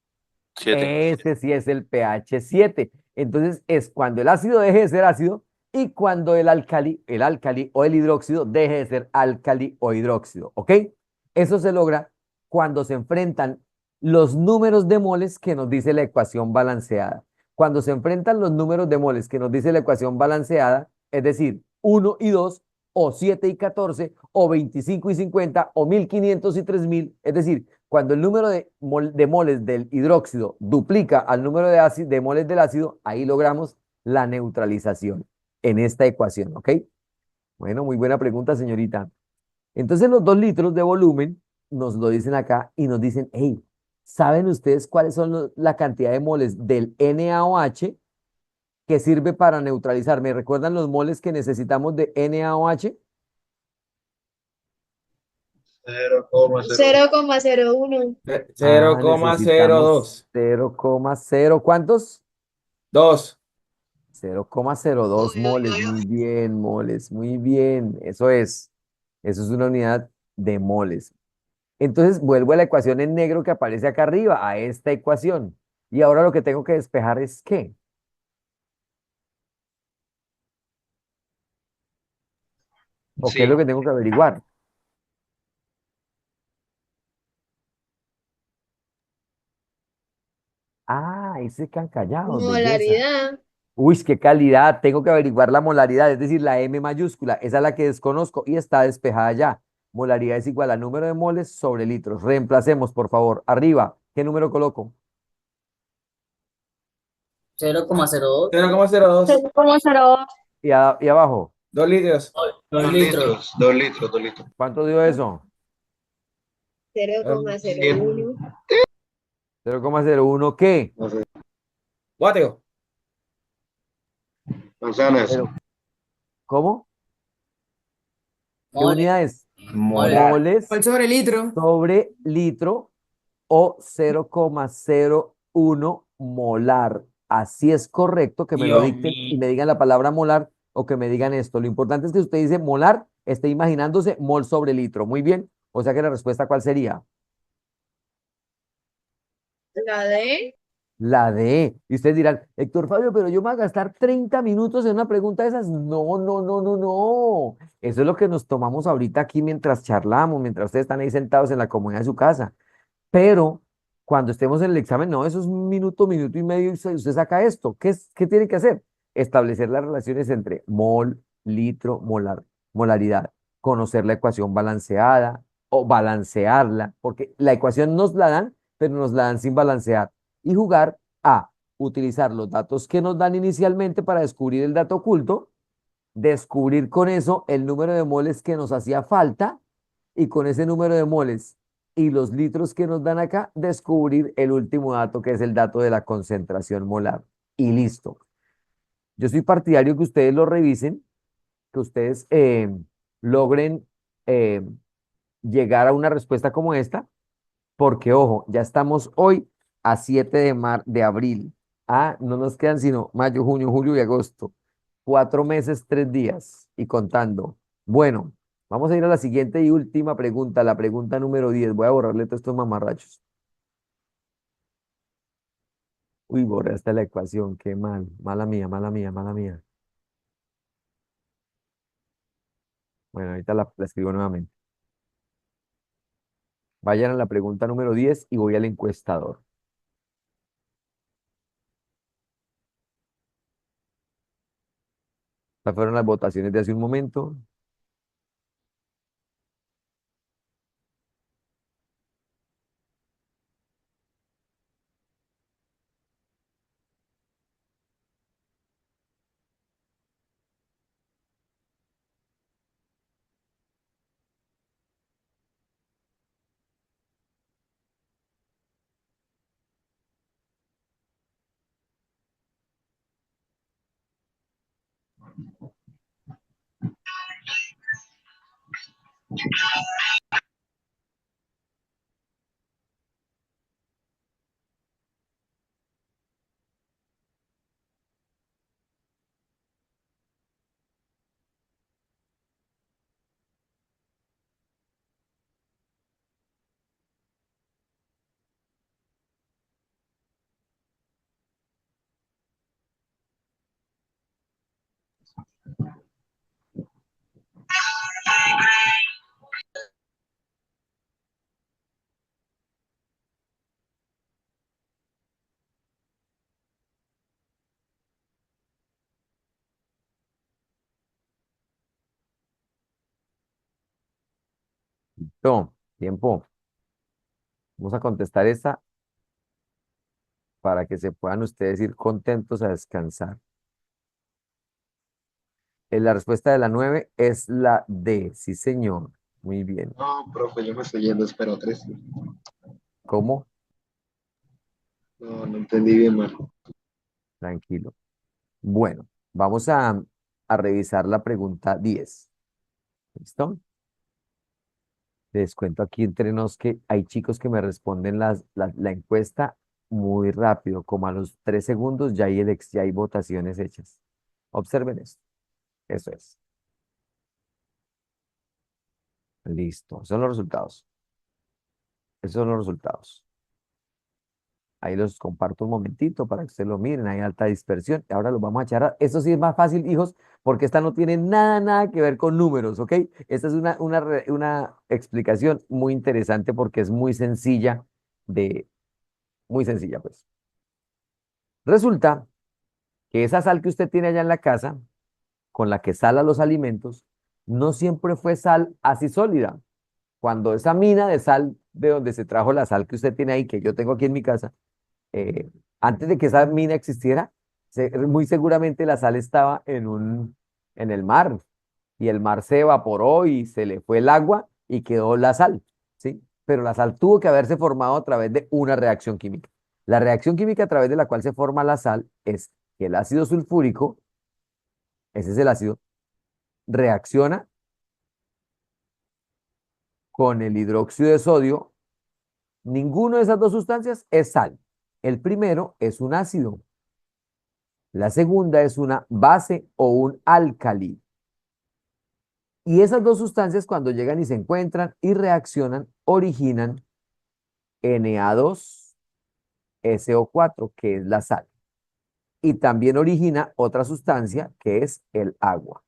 7. Ese sí es el pH 7. Entonces es cuando el ácido deje de ser ácido y cuando el álcali o el hidróxido deje de ser álcali o hidróxido. ¿Ok? Eso se logra cuando se enfrentan los números de moles que nos dice la ecuación balanceada. Cuando se enfrentan los números de moles que nos dice la ecuación balanceada, es decir, 1 y 2, o 7 y 14, o 25 y 50, o 1500 y 3000, es decir, cuando el número de moles del hidróxido duplica al número de moles del ácido, ahí logramos la neutralización en esta ecuación, ¿ok? Bueno, muy buena pregunta, señorita. Entonces los 2 litros de volumen nos lo dicen acá y nos dicen, hey, ¿saben ustedes cuáles son la cantidad de moles del NaOH que sirve para neutralizar? ¿Me recuerdan los moles que necesitamos de NaOH? 0,0. 0,01. Cero Ah, coma cero necesitamos dos. 0,0. ¿Cuántos? 2. 0,02 moles. Muy bien, moles. Muy bien. Eso es. Eso es una unidad de moles. Entonces vuelvo a la ecuación en negro que aparece acá arriba, a esta ecuación. Y ahora lo que tengo que despejar es ¿qué? ¿O qué es lo Sí. que tengo que averiguar? Ah, ahí se quedan callados, belleza. Molaridad. Uy, qué calidad. Tengo que averiguar la molaridad, es decir, la M mayúscula. Esa es la que desconozco y está despejada ya. Molaridad es igual a número de moles sobre litros. Reemplacemos, por favor. Arriba, ¿qué número coloco? 0,02. 0,02. 0,02. Y abajo, 2 litros. 2 litros. 2 litros, 2 litros. ¿cuánto dio eso? 100. 0,01. 0,01, ¿qué? No sé. Guateo. Manzanas. Pero, ¿cómo? ¿Qué Mole. unidades? Mole. Moles ¿Cuál sobre litro? sobre litro o 0,01 molar. Así es correcto que me lo Dios dicten y mío. me digan la palabra molar o que me digan esto. Lo importante es que usted dice molar, esté imaginándose mol sobre litro. Muy bien. O sea que la respuesta, ¿cuál sería? La D. La D. Y ustedes dirán, Héctor Fabio, pero yo me voy a gastar 30 minutos en una pregunta de esas. No, no, no, no, no. Eso es lo que nos tomamos ahorita aquí mientras charlamos, mientras ustedes están ahí sentados en la comodidad de su casa. Pero cuando estemos en el examen, no, eso es un minuto, minuto y medio, y usted saca esto. ¿Qué tiene que hacer? Establecer las relaciones entre mol, litro, molar, molaridad. Conocer la ecuación balanceada o balancearla, porque la ecuación nos la dan, pero nos la dan sin balancear. Y jugar a utilizar los datos que nos dan inicialmente para descubrir el dato oculto, descubrir con eso el número de moles que nos hacía falta y con ese número de moles y los litros que nos dan acá, descubrir el último dato que es el dato de la concentración molar. Y listo. Yo soy partidario que ustedes lo revisen, que ustedes logren eh, llegar a una respuesta como esta, porque ojo, ya estamos hoy a 7 de abril. Ah, no nos quedan sino mayo, junio, julio y agosto. 4 meses, 3 días y contando. Bueno, vamos a ir a la siguiente y última pregunta, la pregunta número 10. Voy a borrarle todos estos mamarrachos. Uy, borré hasta la ecuación, qué mal. Mala mía, mala mía, mala mía. Bueno, ahorita la escribo nuevamente. Vayan a la pregunta número 10 y voy al encuestador. Estas fueron las votaciones de hace un momento. Listo, tiempo. Vamos a contestar esta para que se puedan ustedes ir contentos a descansar. La respuesta de la 9 es la D. Sí, señor. Muy bien. No, profe, yo me estoy yendo, espero 3. ¿Cómo? No, no entendí bien mal. Tranquilo. Bueno, vamos a revisar la pregunta 10. ¿Listo? Les cuento aquí entre nos que hay chicos que me responden la encuesta muy rápido, como a los 3 segundos ya hay votaciones hechas. Observen esto. Eso es. Listo. Esos son los resultados. Esos son los resultados. Ahí los comparto un momentito para que ustedes lo miren. Hay alta dispersión. Y ahora los vamos a echar. Esto sí es más fácil, hijos, porque esta no tiene nada que ver con números, ¿ok? Esta es una explicación muy interesante porque es muy sencilla, pues. Resulta que esa sal que usted tiene allá en la casa, con la que sala los alimentos, no siempre fue sal así sólida. Cuando esa mina de sal de donde se trajo la sal que usted tiene ahí, que yo tengo aquí en mi casa, eh, antes de que esa mina existiera, muy seguramente la sal estaba en el mar y el mar se evaporó y se le fue el agua y quedó la sal, ¿sí? Pero la sal tuvo que haberse formado a través de una reacción química. La reacción química a través de la cual se forma la sal es que el ácido sulfúrico, ese es el ácido, reacciona con el hidróxido de sodio. Ninguna de esas dos sustancias es sal. El primero es un ácido. La segunda es una base o un álcali. Y esas dos sustancias cuando llegan y se encuentran y reaccionan, originan Na2SO4, que es la sal. Y también origina otra sustancia que es el agua.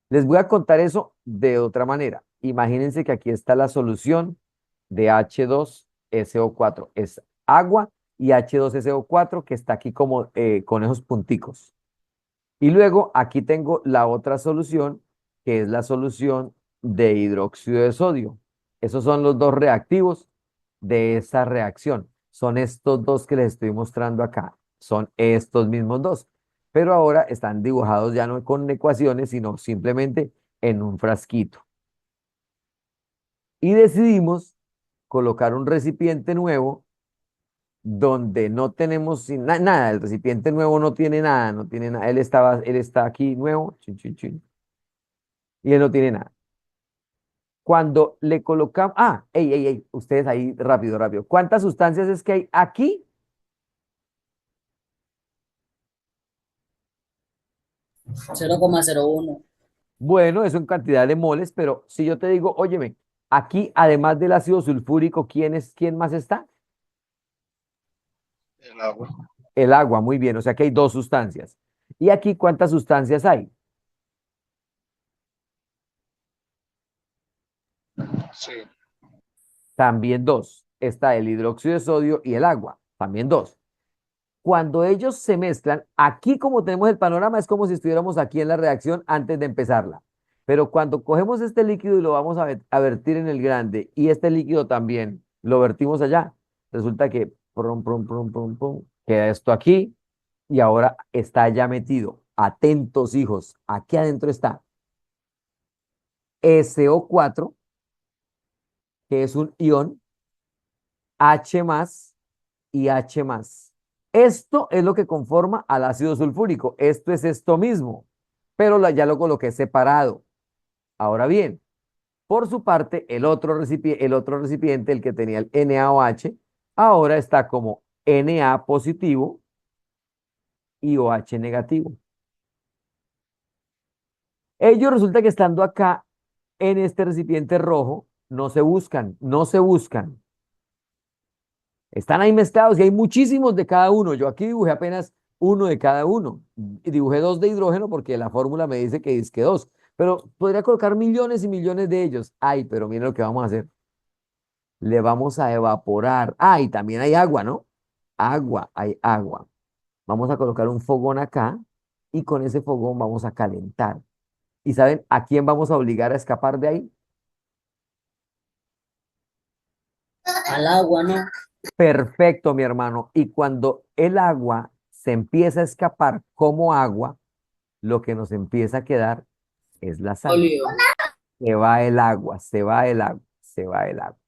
Les voy a contar eso de otra manera. Imagínense que aquí está la solución de H2SO4. Es agua y H2SO4 que está aquí como con esos punticos. Y luego aquí tengo la otra solución, que es la solución de hidróxido de sodio. Esos son los dos reactivos de esa reacción. Son estos dos que les estoy mostrando acá. Son estos mismos dos. Pero ahora están dibujados ya no con ecuaciones, sino simplemente en un frasquito. Y decidimos colocar un recipiente nuevo donde no tenemos nada, el recipiente nuevo no tiene nada, no tiene nada. Él está aquí nuevo, chin, chin, chin, y él no tiene nada. Cuando le colocamos, ey, ustedes ahí, rápido, rápido. ¿Cuántas sustancias es que hay aquí? 0,01. Bueno, eso en cantidad de moles, pero si yo te digo, óyeme, aquí además del ácido sulfúrico, ¿quién más está? El agua. El agua, muy bien, o sea que hay dos sustancias. ¿Y aquí cuántas sustancias hay? Sí. También dos. Está el hidróxido de sodio y el agua, también dos. Cuando ellos se mezclan, aquí como tenemos el panorama, es como si estuviéramos aquí en la reacción antes de empezarla. Pero cuando cogemos este líquido y lo vamos a vertir en el grande y este líquido también lo vertimos allá, resulta que prum, prum, prum, prum, pum, queda esto aquí y ahora está ya metido. Atentos, hijos, aquí adentro está SO4, que es un ion, H más y H más. Esto es lo que conforma al ácido sulfúrico. Esto es esto mismo, pero ya lo coloqué separado. Ahora bien, por su parte, el otro recipiente, el que tenía el NaOH, ahora está como Na positivo y OH negativo. Ellos resulta que estando acá en este recipiente rojo, no se buscan. Están ahí mezclados y hay muchísimos de cada uno. Yo aquí dibujé apenas uno de cada uno. Y dibujé dos de hidrógeno porque la fórmula me dice que es que dos. Pero podría colocar millones y millones de ellos. Ay, pero miren lo que vamos a hacer. Le vamos a evaporar. Y también hay agua, ¿no? Hay agua. Vamos a colocar un fogón acá y con ese fogón vamos a calentar. ¿Y saben a quién vamos a obligar a escapar de ahí? Al agua, ¿no? Perfecto, mi hermano. Y cuando el agua se empieza a escapar como agua, lo que nos empieza a quedar es la sal. Sólido. Se va el agua, se va el agua, se va el agua.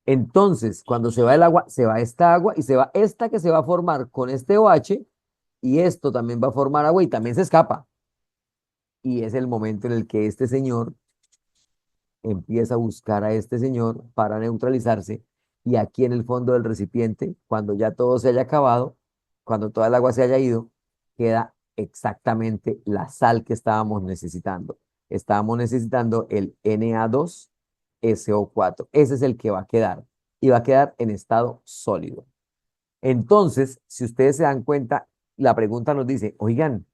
Entonces, cuando se va el agua, se va esta agua y se va esta que se va a formar con este OH y esto también va a formar agua y también se escapa. Y es el momento en el que este señor empieza a buscar a este señor para neutralizarse y aquí en el fondo del recipiente, cuando ya todo se haya acabado, cuando toda el agua se haya ido, queda exactamente la sal que estábamos necesitando. Estábamos necesitando el Na2SO4. Ese es el que va a quedar y va a quedar en estado sólido. Entonces, si ustedes se dan cuenta, la pregunta nos dice, oigan,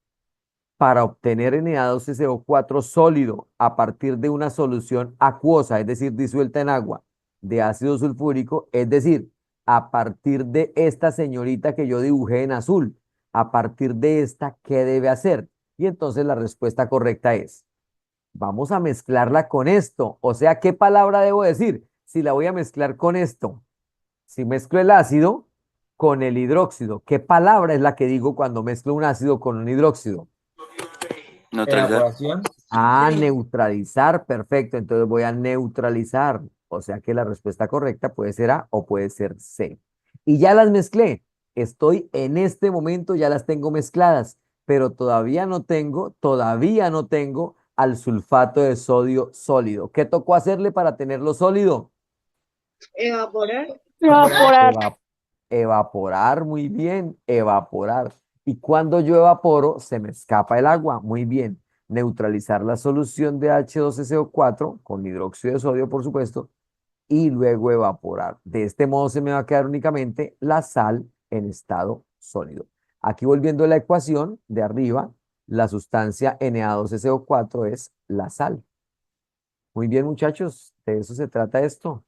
para obtener Na2SO4 sólido a partir de una solución acuosa, es decir, disuelta en agua, de ácido sulfúrico, es decir, a partir de esta señorita que yo dibujé en azul, a partir de esta, ¿qué debe hacer? Y entonces la respuesta correcta es, vamos a mezclarla con esto. O sea, ¿qué palabra debo decir? Si la voy a mezclar con esto, si mezclo el ácido con el hidróxido, ¿qué palabra es la que digo cuando mezclo un ácido con un hidróxido? Evaporación. A neutralizar, perfecto. Entonces voy a neutralizar. O sea que la respuesta correcta puede ser A o puede ser C. Y ya las mezclé. Estoy en este momento, ya las tengo mezcladas, pero todavía no tengo al sulfato de sodio sólido. ¿Qué tocó hacerle para tenerlo sólido? Evaporar. Eva- Evaporar, muy bien, evaporar. Y cuando yo evaporo, se me escapa el agua, muy bien. Neutralizar la solución de H2SO4 con hidróxido de sodio, por supuesto, y luego evaporar. De este modo se me va a quedar únicamente la sal en estado sólido. Aquí volviendo a la ecuación de arriba, la sustancia Na2SO4 es la sal. Muy bien, muchachos, de eso se trata esto,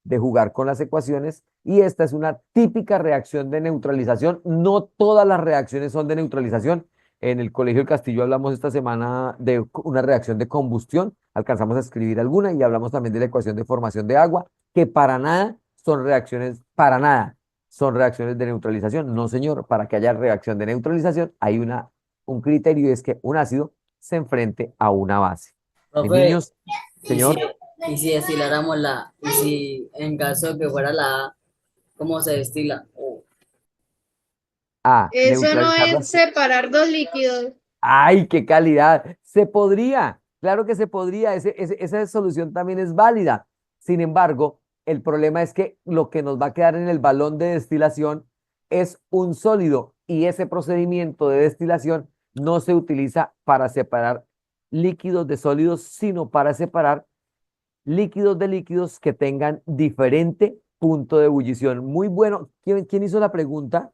de jugar con las ecuaciones, y esta es una típica reacción de neutralización. No todas las reacciones son de neutralización. En el Colegio del Castillo hablamos esta semana de una reacción de combustión, alcanzamos a escribir alguna y hablamos también de la ecuación de formación de agua, que para nada son reacciones de neutralización. No, señor, para que haya reacción de neutralización hay un criterio y es que un ácido se enfrente a una base. Mis Profe, niños, y señor. si destiláramos y si en caso que fuera la A, ¿cómo se destila? Eso no es separar dos líquidos. ¡Ay, qué calidad! Se podría, claro que se podría, esa solución también es válida. Sin embargo, el problema es que lo que nos va a quedar en el balón de destilación es un sólido y ese procedimiento de destilación no se utiliza para separar líquidos de sólidos, sino para separar líquidos de líquidos que tengan diferente punto de ebullición. Muy bueno. ¿Quién hizo la pregunta?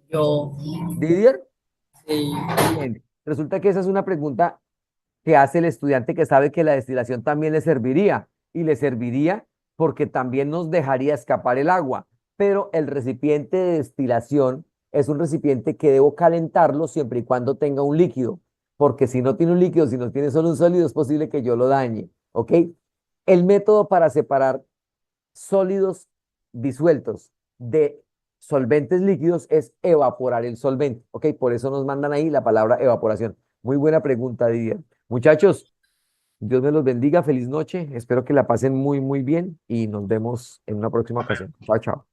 Yo, ¿Didier? sí, Bien. Resulta que esa es una pregunta que hace el estudiante que sabe que la destilación también le serviría y le serviría porque también nos dejaría escapar el agua, pero el recipiente de destilación es un recipiente que debo calentarlo siempre y cuando tenga un líquido, porque si no tiene un líquido, si no tiene solo un sólido, es posible que yo lo dañe, ¿ok? El método para separar sólidos disueltos de solventes líquidos es evaporar el solvente, ¿ok? Por eso nos mandan ahí la palabra evaporación. Muy buena pregunta, Didier. Muchachos, Dios me los bendiga, feliz noche, espero que la pasen muy, muy bien y nos vemos en una próxima ocasión. Chao, chao.